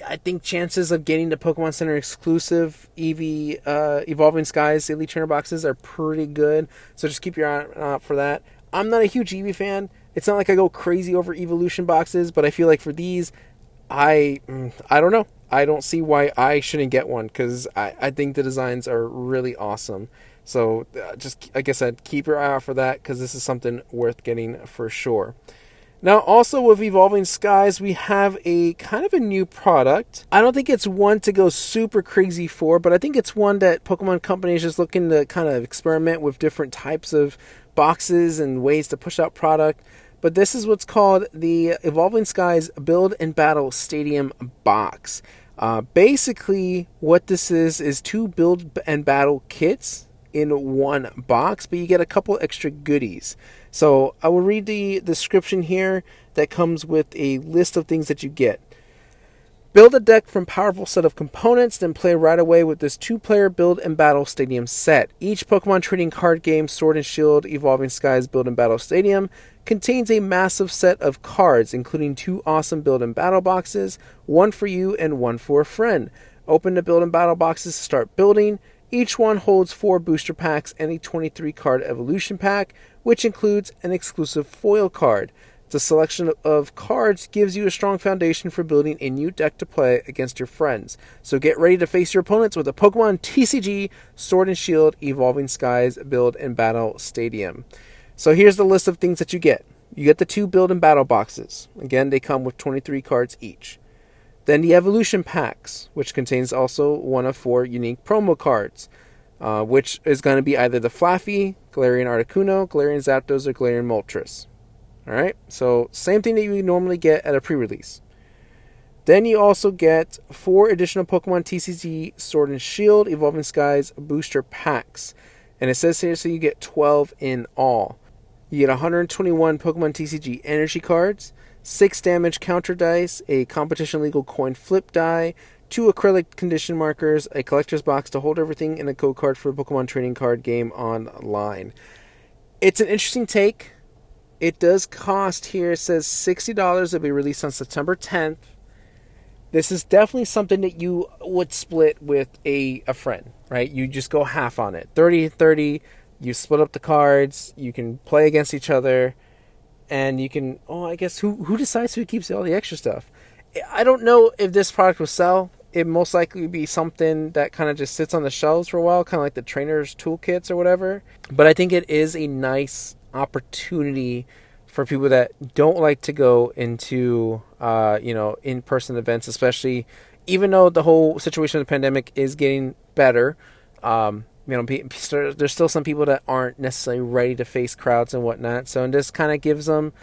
I think chances of getting the Pokemon Center exclusive Evolving Skies Elite Trainer boxes are pretty good. So just keep your eye out for that. I'm not a huge Eevee fan. It's not like I go crazy over Evolution boxes, but I feel like for these, I don't know. I don't see why I shouldn't get one, because I think the designs are really awesome. So just, like I said, keep your eye out for that, because this is something worth getting for sure. Now, also with Evolving Skies, we have a kind of a new product. I don't think it's one to go super crazy for, but I think it's one that Pokemon Company is just looking to kind of experiment with different types of boxes and ways to push out product. But this is what's called the Evolving Skies Build and Battle Stadium box. Basically, what this is 2 build and battle kits in one box, but you get a couple extra goodies. So I will read the description here that comes with a list of things that you get. Build a deck from powerful set of components, then play right away with this 2-player Build and Battle Stadium set. Each Pokemon trading card game, Sword and Shield Evolving Skies Build and Battle Stadium, contains a massive set of cards, including 2 awesome Build and Battle boxes, one for you and one for a friend. Open the Build and Battle boxes to start building. Each one holds 4 booster packs and a 23 card evolution pack, which includes an exclusive foil card. The selection of cards gives you a strong foundation for building a new deck to play against your friends. So get ready to face your opponents with a Pokemon TCG Sword and Shield Evolving Skies Build and Battle Stadium. So here's the list of things that you get. You get the 2 Build and Battle boxes. Again, they come with 23 cards each. Then the evolution packs, which contains also one of 4 unique promo cards, which is going to be either the Flaffy, Galarian Articuno, Galarian Zapdos, or Galarian Moltres. Alright, so same thing that you normally get at a pre-release. Then you also get 4 additional Pokemon TCG Sword and Shield Evolving Skies booster packs. And it says here, so you get 12 in all. You get 121 Pokemon TCG energy cards, 6 damage counter dice, a competition legal coin flip die, 2 acrylic condition markers, a collector's box to hold everything, and a code card for a Pokemon trading card game online. It's an interesting take. It does cost here, it says $60. It'll be released on September 10th. This is definitely something that you would split with a friend, right? You just go half on it. 30-30, you split up the cards, you can play against each other, and you can, I guess, who decides who keeps all the extra stuff? I don't know if this product will sell. It most likely be something that kind of just sits on the shelves for a while, kind of like the trainer's toolkits or whatever. But I think it is a nice opportunity for people that don't like to go into in-person events, especially even though the whole situation of the pandemic is getting better. There's still some people that aren't necessarily ready to face crowds and whatnot. So this kind of gives them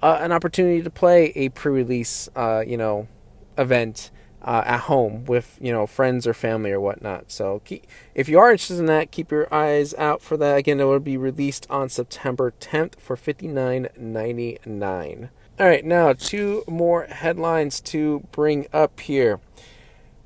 an opportunity to play a pre-release event at home with friends or family or whatnot. So if you are interested in that, keep your eyes out for that. Again, it will be released on September 10th for $59.99. All right, now 2 more headlines to bring up here.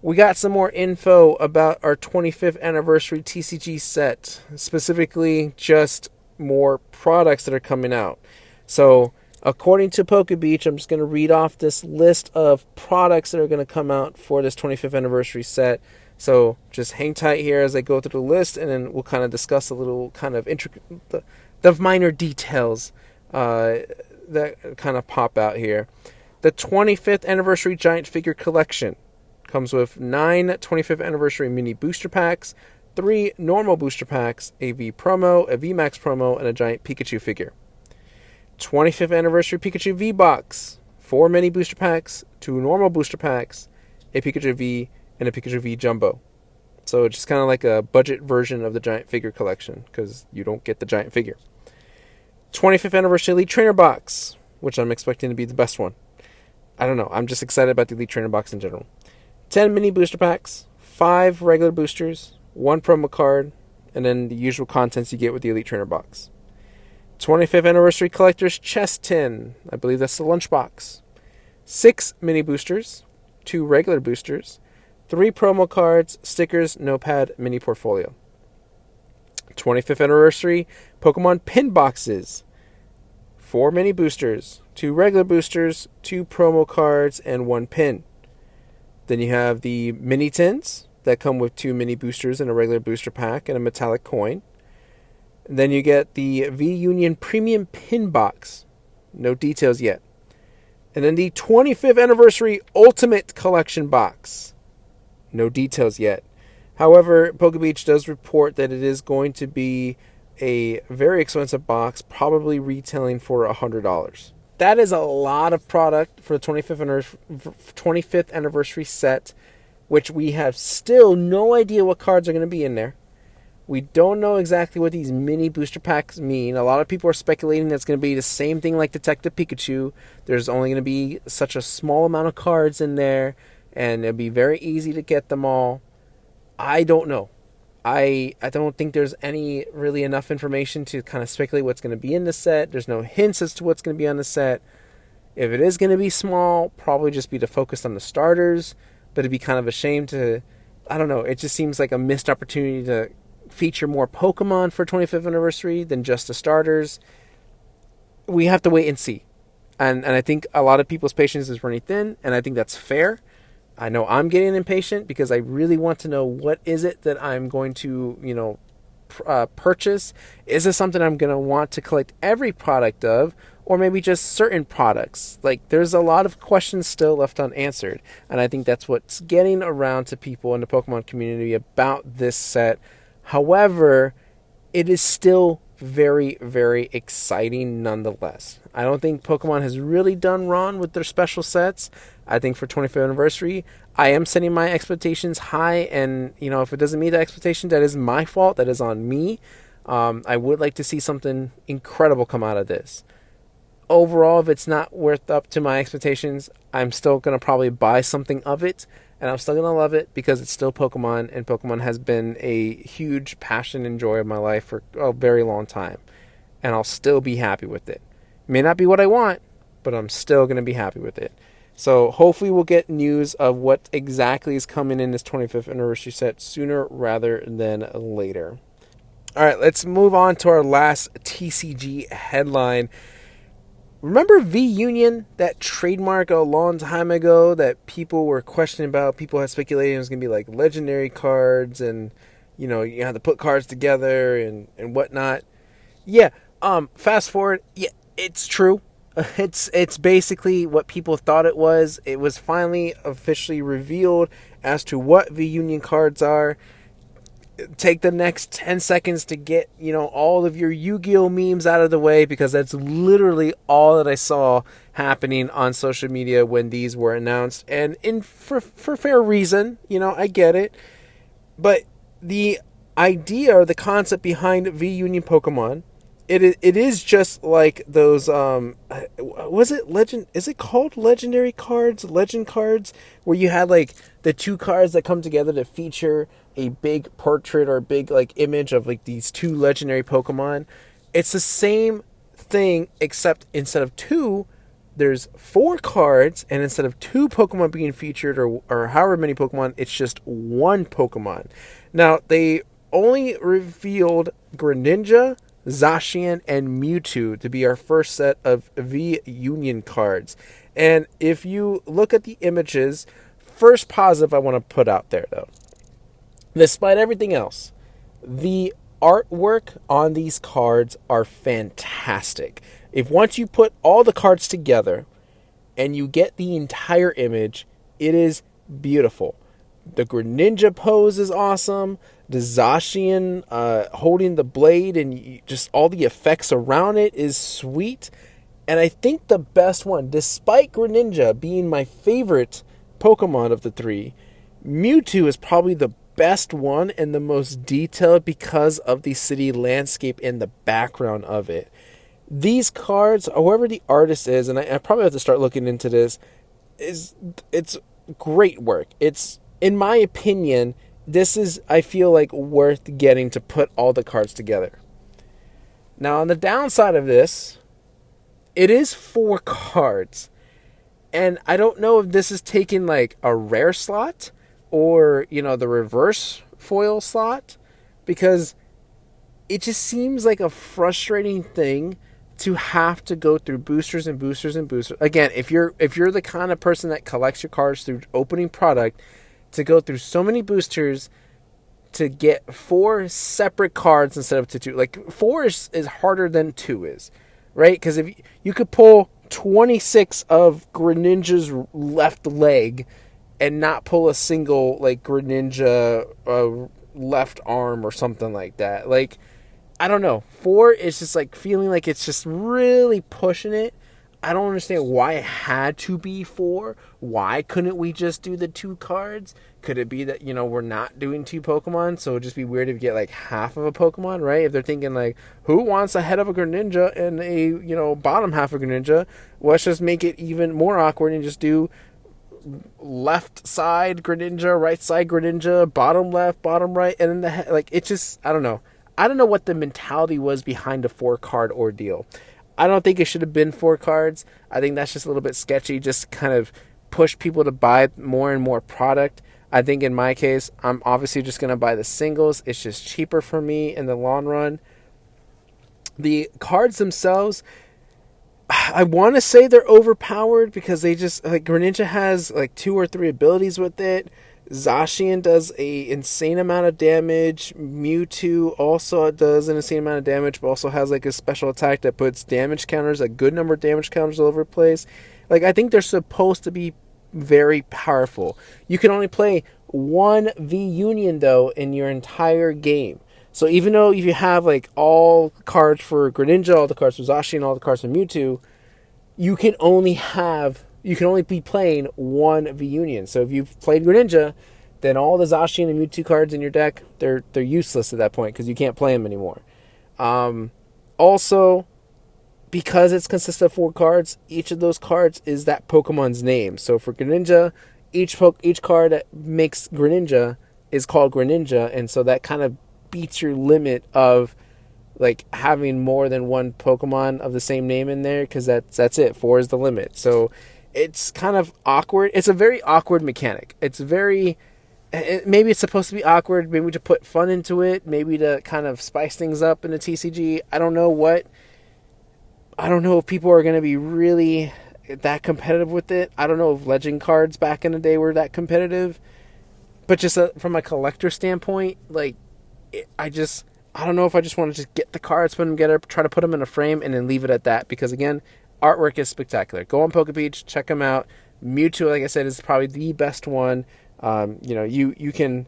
We got some more info about our 25th anniversary TCG set, specifically just more products that are coming out. So according to PokeBeach, I'm just going to read off this list of products that are going to come out for this 25th anniversary set. So just hang tight here as I go through the list, and then we'll kind of discuss a little kind of the minor details that kind of pop out here. The 25th anniversary giant figure collection comes with 9 25th anniversary mini booster packs, 3 normal booster packs, a V promo, a V Max promo, and a giant Pikachu figure. 25th anniversary Pikachu V box, 4 mini booster packs, 2 normal booster packs, a Pikachu V, and a Pikachu V Jumbo. So just kind of like a budget version of the giant figure collection, because you don't get the giant figure. 25th anniversary Elite Trainer box, which I'm expecting to be the best one. I don't know, I'm just excited about the Elite Trainer box in general. 10 mini booster packs, 5 regular boosters, 1 promo card, and then the usual contents you get with the Elite Trainer box. 25th Anniversary Collector's Chest Tin. I believe that's the lunchbox. 6 mini boosters. 2 regular boosters. 3 promo cards, stickers, notepad, mini portfolio. 25th Anniversary Pokemon Pin Boxes. 4 mini boosters. 2 regular boosters. 2 promo cards, and 1 pin. Then you have the mini tins that come with 2 mini boosters and a regular booster pack and a metallic coin. Then you get the V-Union Premium Pin Box. No details yet. And then the 25th Anniversary Ultimate Collection Box. No details yet. However, PokeBeach does report that it is going to be a very expensive box, probably retailing for $100. That is a lot of product for the 25th Anniversary set, which we have still no idea what cards are going to be in there. We don't know exactly what these mini booster packs mean. A lot of people are speculating that it's going to be the same thing like Detective Pikachu. There's only going to be such a small amount of cards in there, and it'll be very easy to get them all. I don't know. I don't think there's any really enough information to kind of speculate what's going to be in the set. There's no hints as to what's going to be on the set. If it is going to be small, probably just be to focus on the starters, but it'd be kind of a shame to, I don't know, it just seems like a missed opportunity to feature more Pokemon for 25th Anniversary than just the starters. We have to wait and see. And I think a lot of people's patience is running thin, and I think that's fair. I know I'm getting impatient because I really want to know what is it that I'm going to, purchase. Is this something I'm going to want to collect every product of, or maybe just certain products? Like, there's a lot of questions still left unanswered, and I think that's what's getting around to people in the Pokemon community about this set. However, it is still very, very exciting nonetheless. I don't think Pokemon has really done wrong with their special sets. I think for 25th Anniversary, I am setting my expectations high, and if it doesn't meet the expectation, that is my fault. That is on me. I would like to see something incredible come out of this. Overall, if it's not worth up to my expectations, I'm still going to probably buy something of it, and I'm still going to love it because it's still Pokemon, and Pokemon has been a huge passion and joy of my life for a very long time. And I'll still be happy with it. It may not be what I want, but I'm still going to be happy with it. So hopefully we'll get news of what exactly is coming in this 25th Anniversary set sooner rather than later. All right, let's move on to our last TCG headline. Remember V-Union, that trademark a long time ago that people were questioning about? People had speculated it was going to be like legendary cards, and you had to put cards together and whatnot. Yeah, fast forward, yeah, it's true. It's basically what people thought it was. It was finally officially revealed as to what V-Union cards are. Take the next 10 seconds to get, all of your Yu-Gi-Oh memes out of the way, because that's literally all that I saw happening on social media when these were announced. And for fair reason, I get it. But the idea or the concept behind V-Union Pokemon, it is just like those, was it legend? Is it called legendary cards? Legend cards? Where you had like the 2 cards that come together to feature a big portrait or a big like image of like these 2 legendary Pokemon. It's the same thing, except instead of 2, there's 4 cards, and instead of 2 Pokemon being featured or however many Pokemon, it's just 1 Pokemon. Now, they only revealed Greninja, Zacian, and Mewtwo to be our first set of V-Union cards. And if you look at the images, first positive I want to put out there though, despite everything else, the artwork on these cards are fantastic. If once you put all the cards together and you get the entire image, it is beautiful. The Greninja pose is awesome. The Zacian holding the blade and just all the effects around it is sweet. And I think the best one, despite Greninja being my favorite Pokemon of the 3, Mewtwo is probably the best one and the most detailed because of the city landscape in the background of it. These cards, whoever the artist is, and I probably have to start looking into this, it's great work. It's, in my opinion, this is, I feel like, worth getting to put all the cards together. Now, on the downside of this, it is 4 cards. And I don't know if this is taking like a rare slot or, the reverse foil slot, because it just seems like a frustrating thing to have to go through boosters and boosters and boosters. Again, if you're the kind of person that collects your cards through opening product, to go through so many boosters to get 4 separate cards instead of 2. Like 4 is harder than 2 is, right? Because if you could pull 26 of Greninja's left leg and not pull a single like Greninja left arm or something like that. Like, I don't know. 4 is just like feeling like it's just really pushing it. I don't understand why it had to be 4. Why couldn't we just do the 2 cards? Could it be that, we're not doing 2 Pokemon, so it'd just be weird if you get like half of a Pokemon, right? If they're thinking like, who wants a head of a Greninja and a, bottom half of Greninja? Let's just make it even more awkward and just do left side Greninja, right side Greninja, bottom left, bottom right, and then the head. Like, it's just, I don't know. I don't know what the mentality was behind a 4-card ordeal. I don't think it should have been 4 cards. I think that's just a little bit sketchy, just kind of push people to buy more and more product. I think in my case, I'm obviously just going to buy the singles. It's just cheaper for me in the long run. The cards themselves, I want to say they're overpowered because they just, like, Greninja has like 2 or 3 abilities with it. Zacian does a insane amount of damage. Mewtwo also does an insane amount of damage, but also has like a special attack that puts damage counters, a good number of damage counters all over the place. Like, I think they're supposed to be very powerful. You can only play 1 V Union though in your entire game. So even though if you have like all cards for Greninja, all the cards for Zacian, all the cards for Mewtwo, you can only be playing 1 V Union. So if you've played Greninja, then all the Zacian and Mewtwo cards in your deck, they're useless at that point because you can't play them anymore. Also, because it's consists of 4 cards, each of those cards is that Pokemon's name. So for Greninja, each card that makes Greninja is called Greninja, and so that kind of beats your limit of like having more than 1 Pokemon of the same name in there, because that's it. 4 is the limit. So it's kind of awkward. It's a very awkward mechanic. Maybe it's supposed to be awkward, maybe to put fun into it, maybe to kind of spice things up in the TCG. I don't know if people are going to be really that competitive with it. I don't know if legend cards back in the day were that competitive, but just from a collector standpoint, like, I don't know if I just want to just get the cards, put them together, try to put them in a frame, and then leave it at that. Because again, artwork is spectacular. Go on PokeBeach, check them out. Mewtwo, like I said, is probably the best one. You can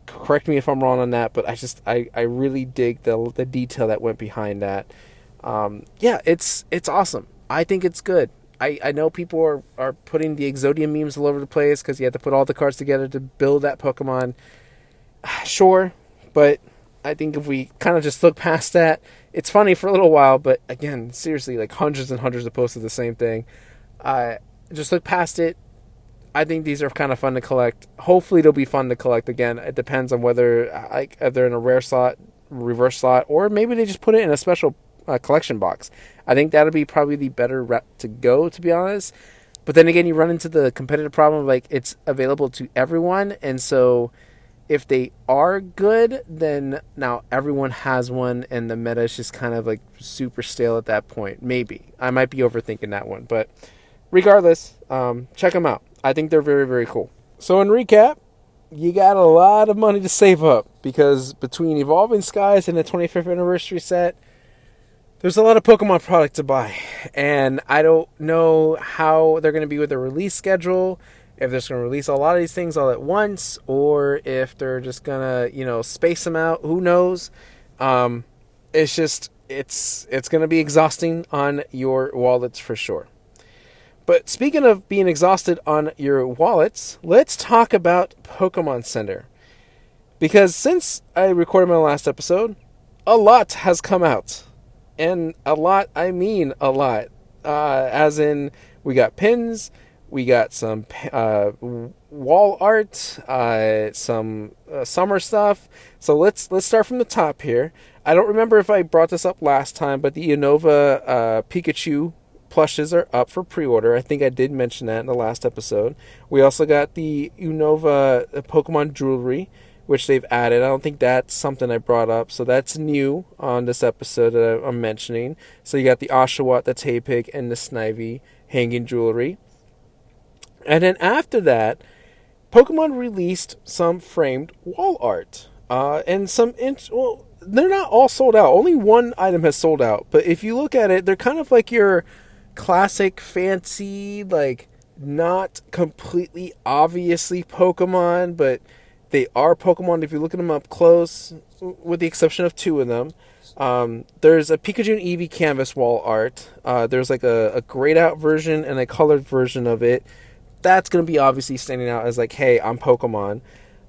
correct me if I'm wrong on that, but I really dig the detail that went behind that. It's awesome. I think it's good. I know people are putting the Exodia memes all over the place because you have to put all the cards together to build that Pokemon. Sure, but I think if we kind of just look past that, it's funny for a little while, but again, seriously, like hundreds and hundreds of posts of the same thing. Just look past it. I think these are kind of fun to collect. Hopefully they'll be fun to collect again. It depends on whether if they're in a rare slot, reverse slot, or maybe they just put it in a special collection box. I think that'll be probably the better route to go, to be honest. But then again, you run into the competitive problem, like it's available to everyone, and so if they are good, then now everyone has one, and the meta is just kind of like super stale at that point. Maybe. I might be overthinking that one, but regardless, check them out. I think they're very, very cool. So in recap, you got a lot of money to save up, because between Evolving Skies and the 25th anniversary set, there's a lot of Pokemon product to buy. And I don't know how they're going to be with the release schedule, if they're just going to release a lot of these things all at once, or if they're just going to, space them out. Who knows? It's going to be exhausting on your wallets for sure. But speaking of being exhausted on your wallets, let's talk about Pokemon Center. Because since I recorded my last episode, a lot has come out. And a lot, I mean a lot. As in, we got pins, we got some wall art, some summer stuff. So let's start from the top here. I don't remember if I brought this up last time, but the Unova Pikachu plushes are up for pre-order. I think I did mention that in the last episode. We also got the Unova Pokemon jewelry, which they've added. I don't think that's something I brought up, so that's new on this episode that I'm mentioning. So you got the Oshawott, the Tapig, and the Snivy hanging jewelry. And then after that, Pokemon released some framed wall art. And some... well, they're not all sold out. Only one item has sold out. But if you look at it, they're kind of like your classic, fancy, like, not completely obviously Pokemon, but they are Pokemon if you look at them up close, with the exception of two of them. There's a Pikachu and Eevee canvas wall art. There's like a grayed out version and a colored version of it. That's going to be obviously standing out as like, hey, I'm Pokemon.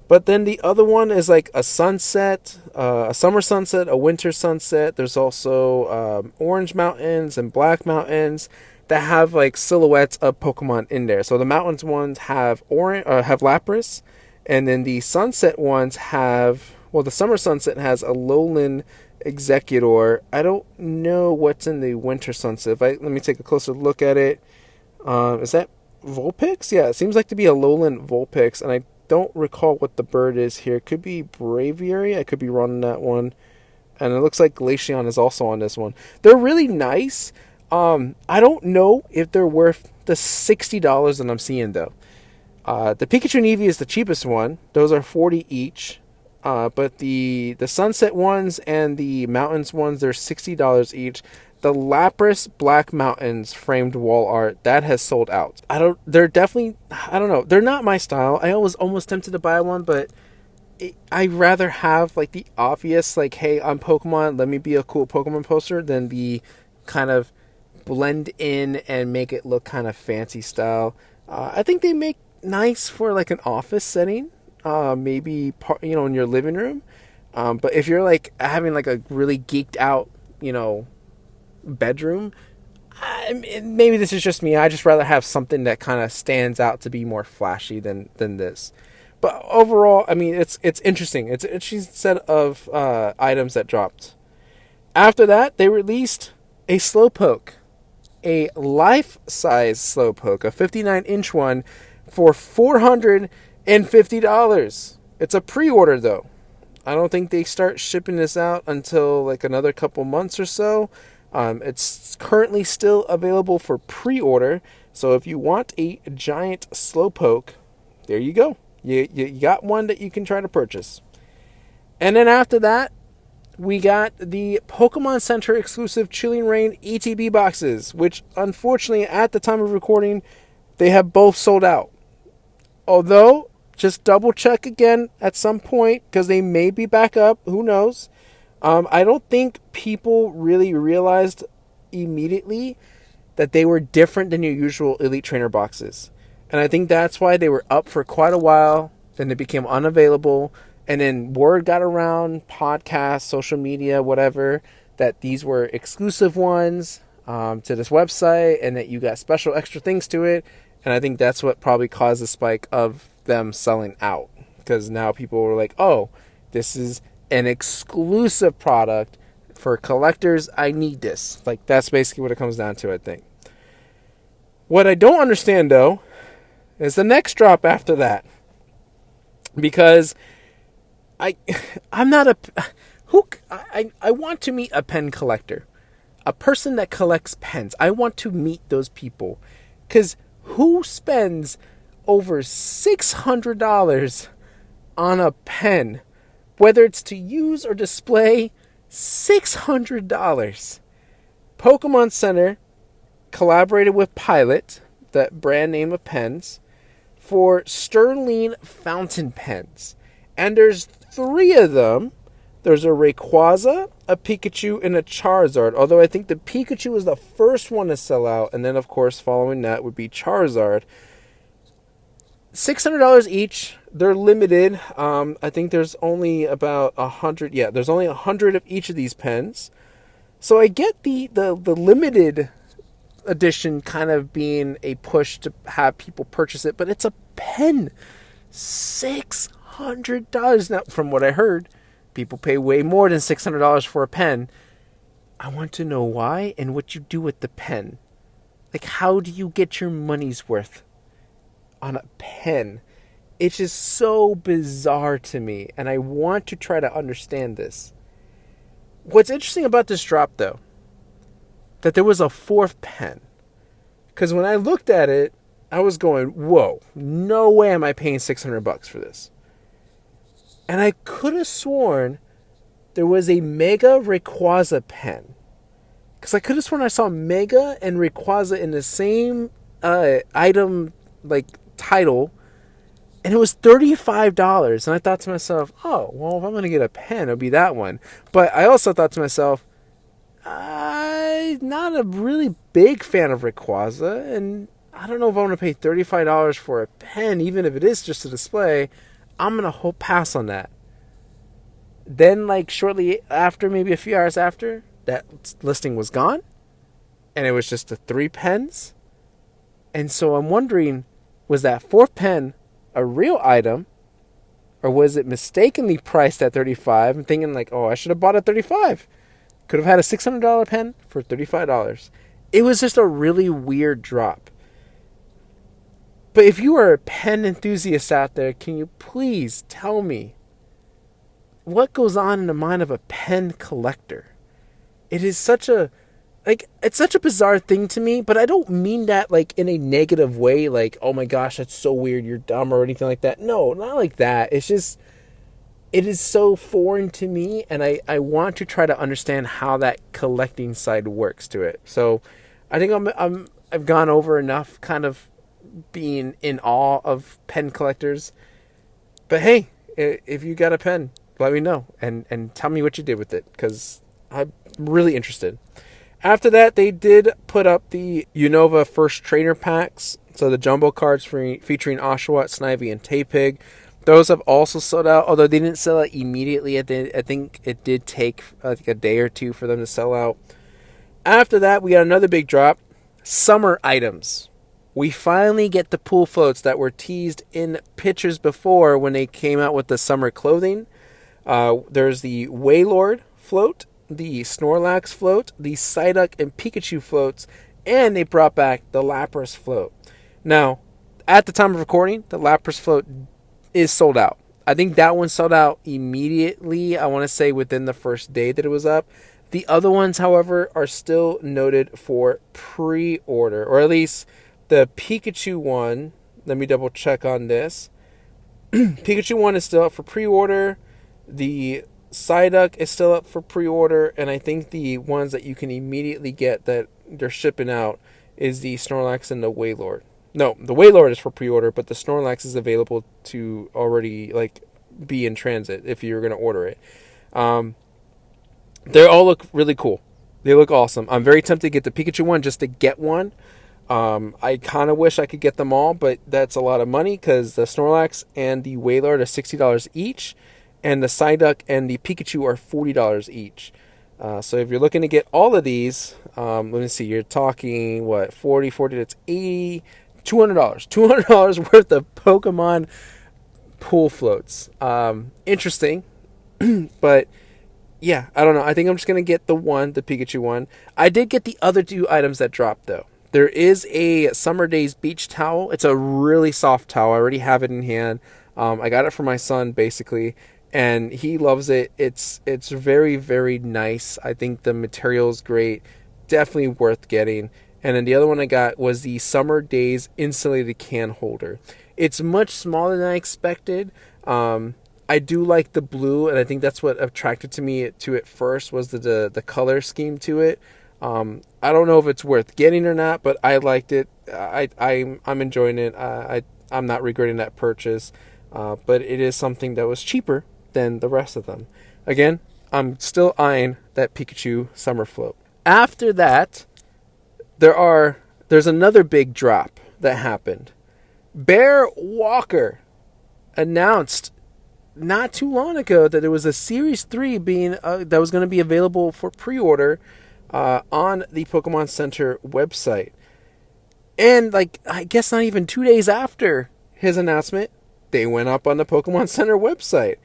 But then the other one is like a sunset, a summer sunset, a winter sunset. There's also orange mountains and black mountains that have like silhouettes of Pokemon in there. So the mountains ones have have Lapras, and then the sunset ones have, well, the summer sunset has a Alolan Executor. I don't know what's in the winter sunset. Let me take a closer look at it. Is that Vulpix? Yeah, it seems like to be a Alolan Vulpix, and I don't recall what the bird is here. It could be Braviary. I could be wrong on that one. And it looks like Glaceon is also on this one. They're really nice. I don't know if they're worth the $60 that I'm seeing, though. The Pikachu and Eevee is the cheapest one. Those are $40 each. But the sunset ones and the mountains ones, they're $60 each. The Lapras Black Mountains framed wall art, that has sold out. They're definitely, I don't know. They're not my style. I was almost tempted to buy one, but I'd rather have like the obvious, like, hey, I'm Pokemon, let me be a cool Pokemon poster, than the kind of blend in and make it look kind of fancy style. I think they make nice for like an office setting, maybe, in your living room. But if you're like having like a really geeked out, bedroom, maybe this is just me. I just rather have something that kind of stands out to be more flashy than this. But overall, I mean, it's interesting. It's an interesting set of items that dropped. After that, they released a Slowpoke, a life-size Slowpoke, a 59-inch one, for $450. It's a pre-order though. I don't think they start shipping this out until like another couple months or so. It's currently still available for pre-order. So if you want a giant Slowpoke, there you go. You got one that you can try to purchase. And then after that, we got the Pokemon Center exclusive Chilling Reign ETB boxes, which unfortunately at the time of recording, they have both sold out. Although, just double check again at some point, because they may be back up. Who knows? I don't think people really realized immediately that they were different than your usual Elite Trainer boxes. And I think that's why they were up for quite a while. Then they became unavailable. And then word got around, podcasts, social media, whatever, that these were exclusive ones to this website and that you got special extra things to it. And I think that's what probably caused the spike of them selling out. Because now people were like, oh, this is an exclusive product for collectors. I need this. Like, that's basically what it comes down to, I think. What I don't understand, though, is the next drop after that. Because I'm not I want to meet a pen collector. A person that collects pens. I want to meet those people. Because who spends over $600 on a pen? Whether it's to use or display, $600. Pokemon Center collaborated with Pilot, that brand name of pens, for Sterling fountain pens. And there's 3 of them. There's a Rayquaza, a Pikachu, and a Charizard. Although I think the Pikachu is the first one to sell out. And then, of course, following that would be Charizard. $600 each. They're limited. I think there's only about 100. Yeah, there's only 100 of each of these pens. So I get the limited edition kind of being a push to have people purchase it, but it's a pen. $600. Now, from what I heard, People pay way more than $600 for a pen. I want to know why and what you do with the pen. Like, how do you get your money's worth on a pen? It's just so bizarre to me, and I want to try to understand this. What's interesting about this drop, though, that there was a fourth pen. Because when I looked at it, I was going, whoa, no way am I paying $600 for this. And I could have sworn there was a Mega Rayquaza pen. Because I could have sworn I saw Mega and Rayquaza in the same item, like, title. And it was $35. And I thought to myself, oh, well, if I'm going to get a pen, it'll be that one. But I also thought to myself, I'm not a really big fan of Rayquaza. And I don't know if I want to pay $35 for a pen, even if it is just a display. I'm going to pass on that. Then, like, shortly after, maybe a few hours after, that listing was gone. And it was just the 3 pens. And so I'm wondering, was that 4th pen a real item? Or was it mistakenly priced at $35? I'm thinking, like, oh, I should have bought it at $35. Could have had a $600 pen for $35. It was just a really weird drop. But if you are a pen enthusiast out there, can you please tell me what goes on in the mind of a pen collector? It is such a, like, it's such a bizarre thing to me, but I don't mean that, like, in a negative way, like, oh my gosh, that's so weird, you're dumb, or anything like that. No, not like that. It's just, it is so foreign to me, and I want to try to understand how that collecting side works to it. So I think I've gone over enough kind of being in awe of pen collectors. But hey, if you got a pen, let me know and tell me what you did with it, because I'm really interested. After that, they did put up the Unova First Trainer packs. So the jumbo cards featuring Oshawott, Snivy, and Taypig. Those have also sold out, although they didn't sell out immediately. I think it did take like a day or two for them to sell out. After that, we got another big drop. Summer items. We finally get the pool floats that were teased in pictures before when they came out with the summer clothing. There's the Wailord float, the Snorlax float, the Psyduck and Pikachu floats, and they brought back the Lapras float. Now, at the time of recording, the Lapras float is sold out. I think that one sold out immediately. I want to say within the first day that it was up. The other ones, however, are still noted for pre-order, or at least the Pikachu one. Let me double check on this. Pikachu one is still up for pre-order. The Psyduck is still up for pre-order, and I think the ones that you can immediately get that they're shipping out is the Snorlax and the Wailord. No, the Wailord is for pre-order, but the Snorlax is available to already like be in transit if you're going to order it. They all look really cool. They look awesome. I'm very tempted to get the Pikachu one just to get one. I kind of wish I could get them all, but that's a lot of money because the Snorlax and the Wailord are $60 each, and the Psyduck and the Pikachu are $40 each. So if you're looking to get all of these, let me see, you're talking, what, 40, that's 80, $200. $200 worth of Pokemon pool floats. Interesting, but yeah, I don't know. I think I'm just going to get the Pikachu one. I did get the other 2 items that dropped, though. There is a Summer Days beach towel. It's a really soft towel. I already have it in hand. I got it for my son, basically, and he loves it. It's very, very nice. I think the material is great. Definitely worth getting. And then the other one I got was the Summer Days insulated can holder. It's much smaller than I expected. I do like the blue, and I think that's what attracted me to it first was the color scheme to it. I don't know if it's worth getting or not, but I liked it. I'm enjoying it. I'm not regretting that purchase, but it is something that was cheaper than the rest of them. Again, I'm still eyeing that Pikachu summer float. After that, there's another big drop that happened. Bear Walker announced not too long ago that there was a Series 3 that was going to be available for pre-order on the Pokemon Center website. And I guess not even 2 days after his announcement, they went up on the Pokemon Center website.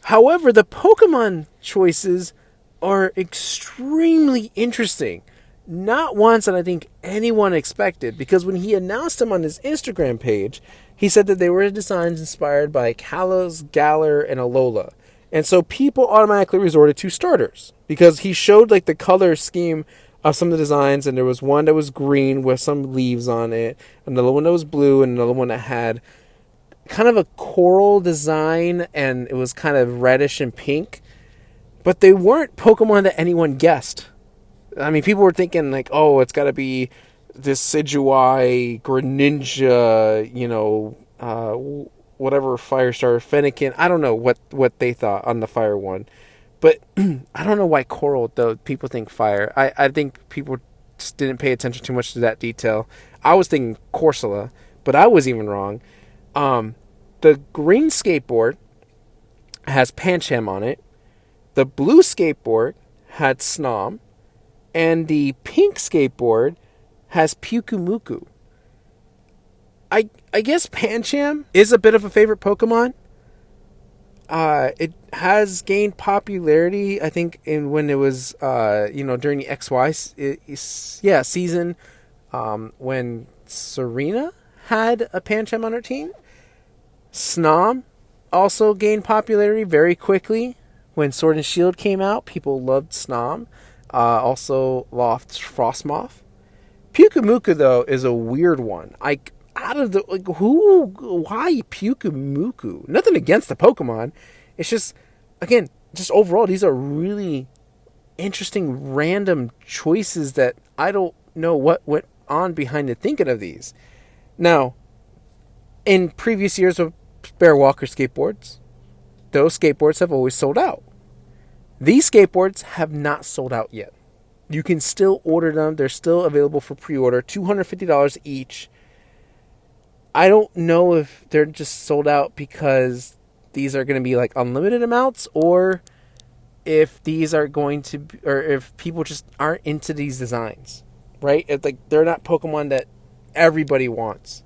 However, the Pokemon choices are extremely interesting. Not ones that I think anyone expected, because when he announced them on his Instagram page, he said that they were designs inspired by Kalos, Galar, and Alola. And so people automatically resorted to starters, because he showed like the color scheme of some of the designs, and there was one that was green with some leaves on it, another one that was blue, and another one that had kind of a coral design, and it was kind of reddish and pink. But they weren't Pokemon that anyone guessed. I mean, people were thinking like, oh, it's got to be this Decidueye, Greninja, whatever Firestar, Fennekin. I don't know what they thought on the fire one. But I don't know why coral, though, people think fire. I think people just didn't pay attention too much to that detail. I was thinking Corsola, but I was even wrong. The green skateboard has Pancham on it. The blue skateboard had Snom. And the pink skateboard has Pyukumuku. I guess Pancham is a bit of a favorite Pokemon. It has gained popularity, I think, when it was, during the XY season, when Serena had a Pancham on her team. Snom also gained popularity very quickly. When Sword and Shield came out, people loved Snom. Also lost Frostmoth. Pyukumuku, though, is a weird one. Why Pyukumuku? Nothing against the Pokemon. It's just overall, these are really interesting random choices that I don't know what went on behind the thinking of these. Now, in previous years of Bear Walker skateboards, those skateboards have always sold out. These skateboards have not sold out yet. You can still order them. They're still available for pre-order, $250 each. I don't know if they're just sold out because these are going to be like unlimited amounts, or if these are going to be, or if people just aren't into these designs, right? It's like they're not Pokemon that everybody wants.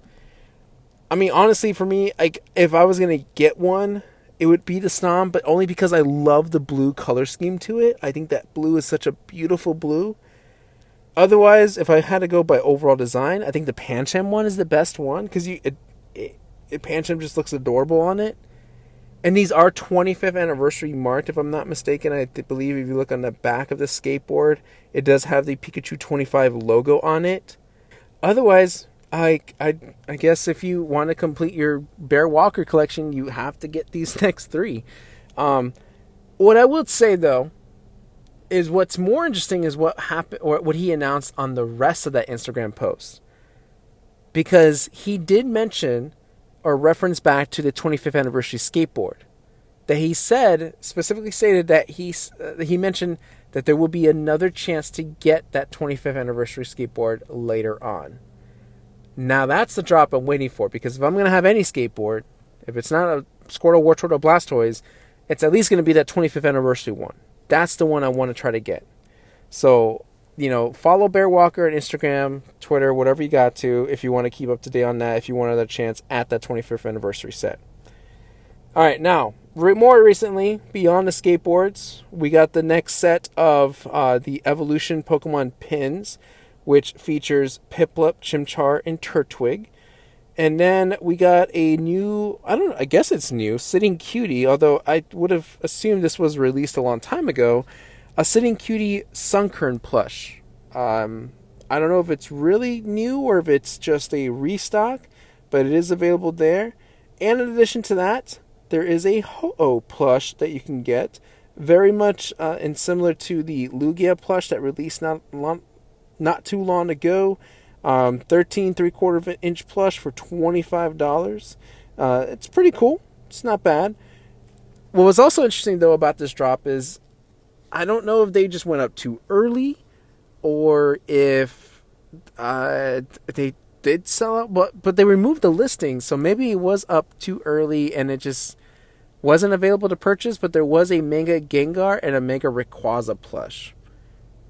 I mean, honestly, for me, like if I was going to get one, it would be the Snom, but only because I love the blue color scheme to it. I think that blue is such a beautiful blue. Otherwise, if I had to go by overall design, I think the Pancham one is the best one, because Pancham just looks adorable on it. And these are 25th anniversary marked, if I'm not mistaken. I believe if you look on the back of the skateboard, it does have the Pikachu 25 logo on it. Otherwise, I guess if you want to complete your Bear Walker collection, you have to get these next three. What I will say, though, is what's more interesting is what happened, or what he announced on the rest of that Instagram post. Because he did mention or reference back to the 25th anniversary skateboard. That he specifically stated that he mentioned that there will be another chance to get that 25th anniversary skateboard later on. Now that's the drop I'm waiting for, because if I'm going to have any skateboard, if it's not a Squirtle, Wartortle, or Blastoise, it's at least going to be that 25th anniversary one. That's the one I want to try to get. So, follow Bear Walker on Instagram, Twitter, whatever you got to, if you want to keep up to date on that, if you want another chance at that 25th anniversary set. All right, now, more recently, beyond the skateboards, we got the next set of the Evolution Pokemon pins, which features Piplup, Chimchar, and Turtwig. And then we got a new, I guess it's new, Sitting Cutie, although I would have assumed this was released a long time ago, a Sitting Cutie Sunkern plush. I don't know if it's really new or if it's just a restock, but it is available there. And in addition to that, there is a Ho-Oh plush that you can get, very much and similar to the Lugia plush that released not too long ago. 13 3/4 inch plush for $25. It's pretty cool. It's not bad. What was also interesting, though, about this drop is I don't know if they just went up too early or if they did sell out, but they removed the listing, so maybe it was up too early and it just wasn't available to purchase, but there was a Mega Gengar and a Mega Rayquaza plush.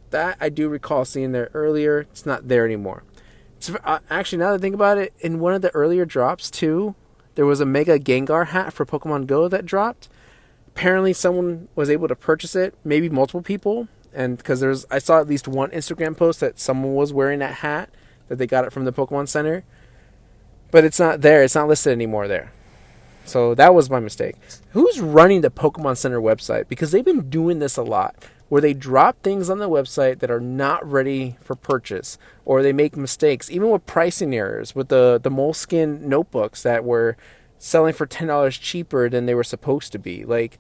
That I do recall seeing there earlier. It's not there anymore. Actually, now that I think about it, in one of the earlier drops, too, there was a Mega Gengar hat for Pokemon Go that dropped. Apparently someone was able to purchase it, maybe multiple people, and because I saw at least one Instagram post that someone was wearing that hat, that they got it from the Pokemon Center, but it's not there. It's not listed anymore there. So that was my mistake. Who's running the Pokemon Center website? Because they've been doing this a lot, where they drop things on the website that are not ready for purchase, or they make mistakes, even with pricing errors, with the Moleskine notebooks that were selling for $10 cheaper than they were supposed to be. Like,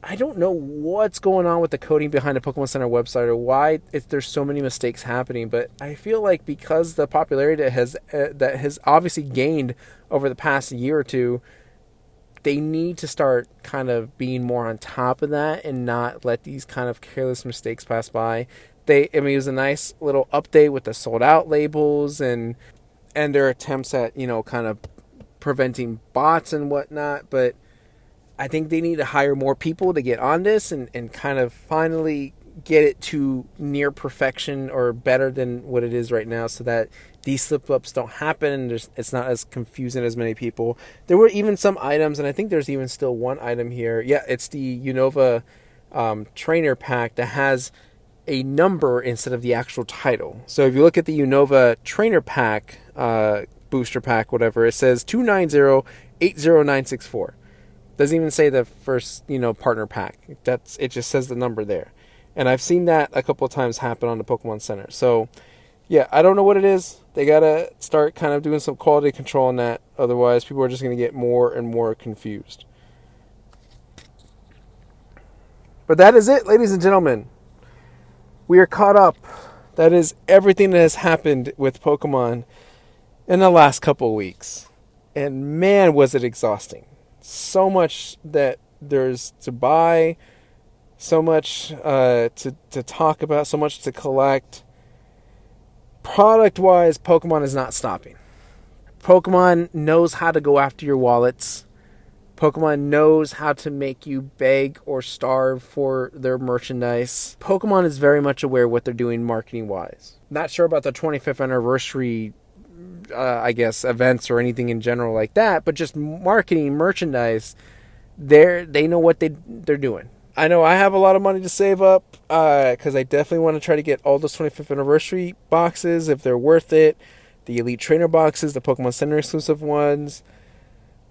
I don't know what's going on with the coding behind the Pokemon Center website, or why there's so many mistakes happening. But I feel like because the popularity that has obviously gained over the past year or two, they need to start kind of being more on top of that and not let these kind of careless mistakes pass by. It was a nice little update with the sold out labels and their attempts at, kind of preventing bots and whatnot. But I think they need to hire more people to get on this and kind of finally get it to near perfection or better than what it is right now, so that these slip-ups don't happen and it's not as confusing as many people. There were even some items, and I think there's even still one item here. Yeah, it's the Unova trainer pack that has a number instead of the actual title. So if you look at the Unova trainer pack, booster pack, whatever, it says 290-80964. Doesn't even say the first, partner pack. It just says the number there. And I've seen that a couple of times happen on the Pokemon Center. So, yeah, I don't know what it is. They got to start kind of doing some quality control on that. Otherwise, people are just going to get more and more confused. But that is it, ladies and gentlemen. We are caught up. That is everything that has happened with Pokemon in the last couple of weeks. And man, was it exhausting. So much that there's to buy, so much to talk about, so much to collect. Product-wise, Pokemon is not stopping. Pokemon knows how to go after your wallets. Pokemon knows how to make you beg or starve for their merchandise. Pokemon is very much aware of what they're doing marketing-wise. Not sure about the 25th anniversary events or anything in general like that, but just marketing, merchandise, they know what they're doing. I know I have a lot of money to save up because I definitely want to try to get all those 25th anniversary boxes if they're worth it. The Elite Trainer boxes, the Pokemon Center exclusive ones.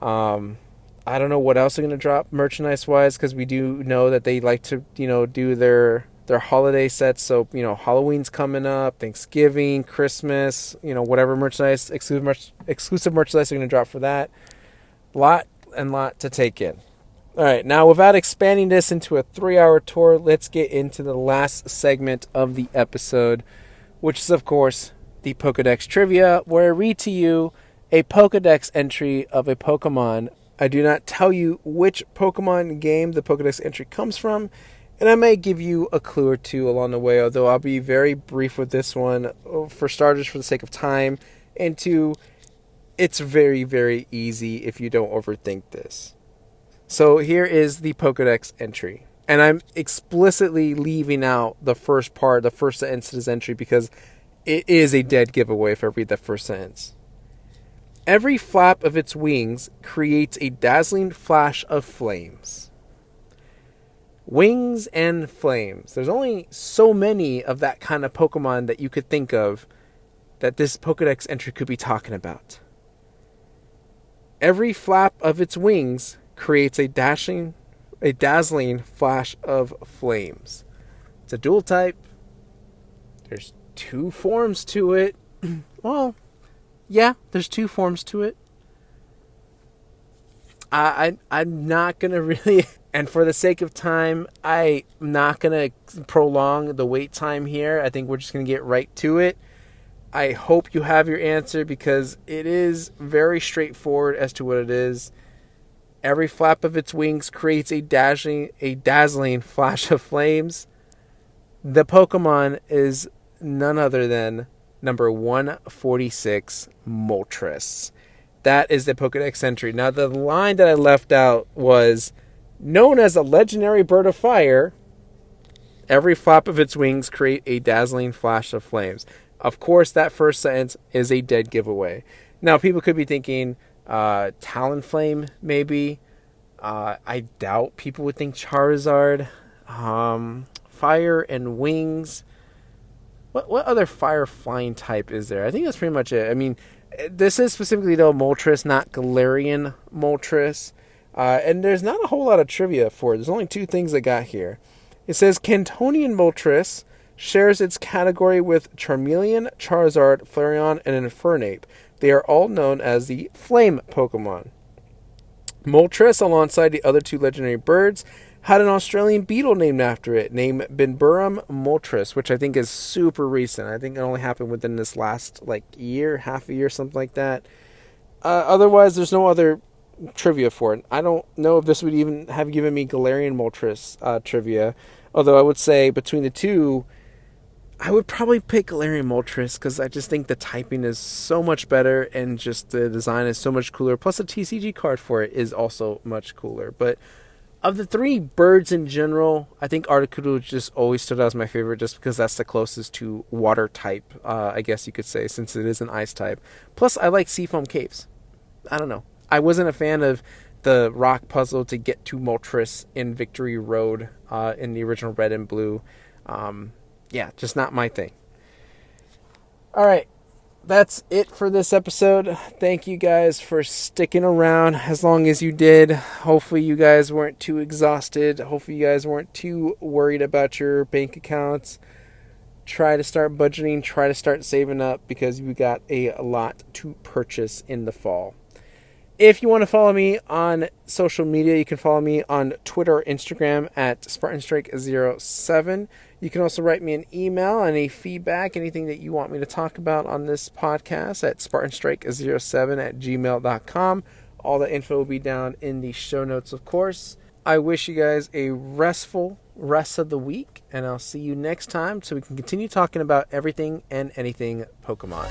I don't know what else they're going to drop merchandise-wise, because we do know that they like to, do their holiday sets. So, Halloween's coming up, Thanksgiving, Christmas, whatever merchandise, exclusive merchandise they're going to drop for that. Lot to take in. All right, now without expanding this into a 3-hour tour, let's get into the last segment of the episode, which is, of course, the Pokedex Trivia, where I read to you a Pokedex entry of a Pokemon. I do not tell you which Pokemon game the Pokedex entry comes from, and I may give you a clue or two along the way, although I'll be very brief with this one, for starters, for the sake of time, and two, it's very, very easy if you don't overthink this. So here is the Pokedex entry. And I'm explicitly leaving out the first sentence of this entry, because it is a dead giveaway if I read that first sentence. Every flap of its wings creates a dazzling flash of flames. Wings and flames. There's only so many of that kind of Pokemon that you could think of that this Pokedex entry could be talking about. Every flap of its wings creates a dazzling flash of flames. It's a dual type. There's 2 forms to it. Well, yeah, there's 2 forms to it. I'm not going to really... And for the sake of time, I'm not going to prolong the wait time here. I think we're just going to get right to it. I hope you have your answer, because it is very straightforward as to what it is. Every flap of its wings creates a dazzling flash of flames. The Pokemon is none other than number 146, Moltres. That is the Pokedex entry. Now, the line that I left out was, known as a legendary bird of fire, every flap of its wings create a dazzling flash of flames. Of course, that first sentence is a dead giveaway. Now, people could be thinking, Talonflame, maybe. I doubt people would think Charizard. Fire and Wings. What other fire flying type is there? I think that's pretty much it. I mean, this is specifically though Moltres, not Galarian Moltres. And there's not a whole lot of trivia for it. There's only two things I got here. It says Cantonian Moltres shares its category with Charmeleon, Charizard, Flareon, and Infernape. They are all known as the Flame Pokemon. Moltres, alongside the other two legendary birds, had an Australian beetle named after it, named Binburum Moltres, which I think is super recent. I think it only happened within this last year, half a year, something like that. Otherwise, there's no other trivia for it. I don't know if this would even have given me Galarian Moltres trivia, although I would say between the two, I would probably pick Galarian Moltres because I just think the typing is so much better and just the design is so much cooler. Plus, the TCG card for it is also much cooler. But of the three birds in general, I think Articuno just always stood out as my favorite just because that's the closest to water type, I guess you could say, since it is an ice type. Plus, I like Seafoam Caves. I don't know. I wasn't a fan of the rock puzzle to get to Moltres in Victory Road in the original Red and Blue. Yeah, just not my thing. All right, that's it for this episode. Thank you guys for sticking around as long as you did. Hopefully you guys weren't too exhausted. Hopefully you guys weren't too worried about your bank accounts. Try to start budgeting. Try to start saving up because we got a lot to purchase in the fall. If you want to follow me on social media, you can follow me on Twitter or Instagram at SpartanStrike07. You can also write me an email, any feedback, anything that you want me to talk about on this podcast at SpartanStrike07@gmail.com. All the info will be down in the show notes, of course. I wish you guys a restful rest of the week, and I'll see you next time so we can continue talking about everything and anything Pokemon.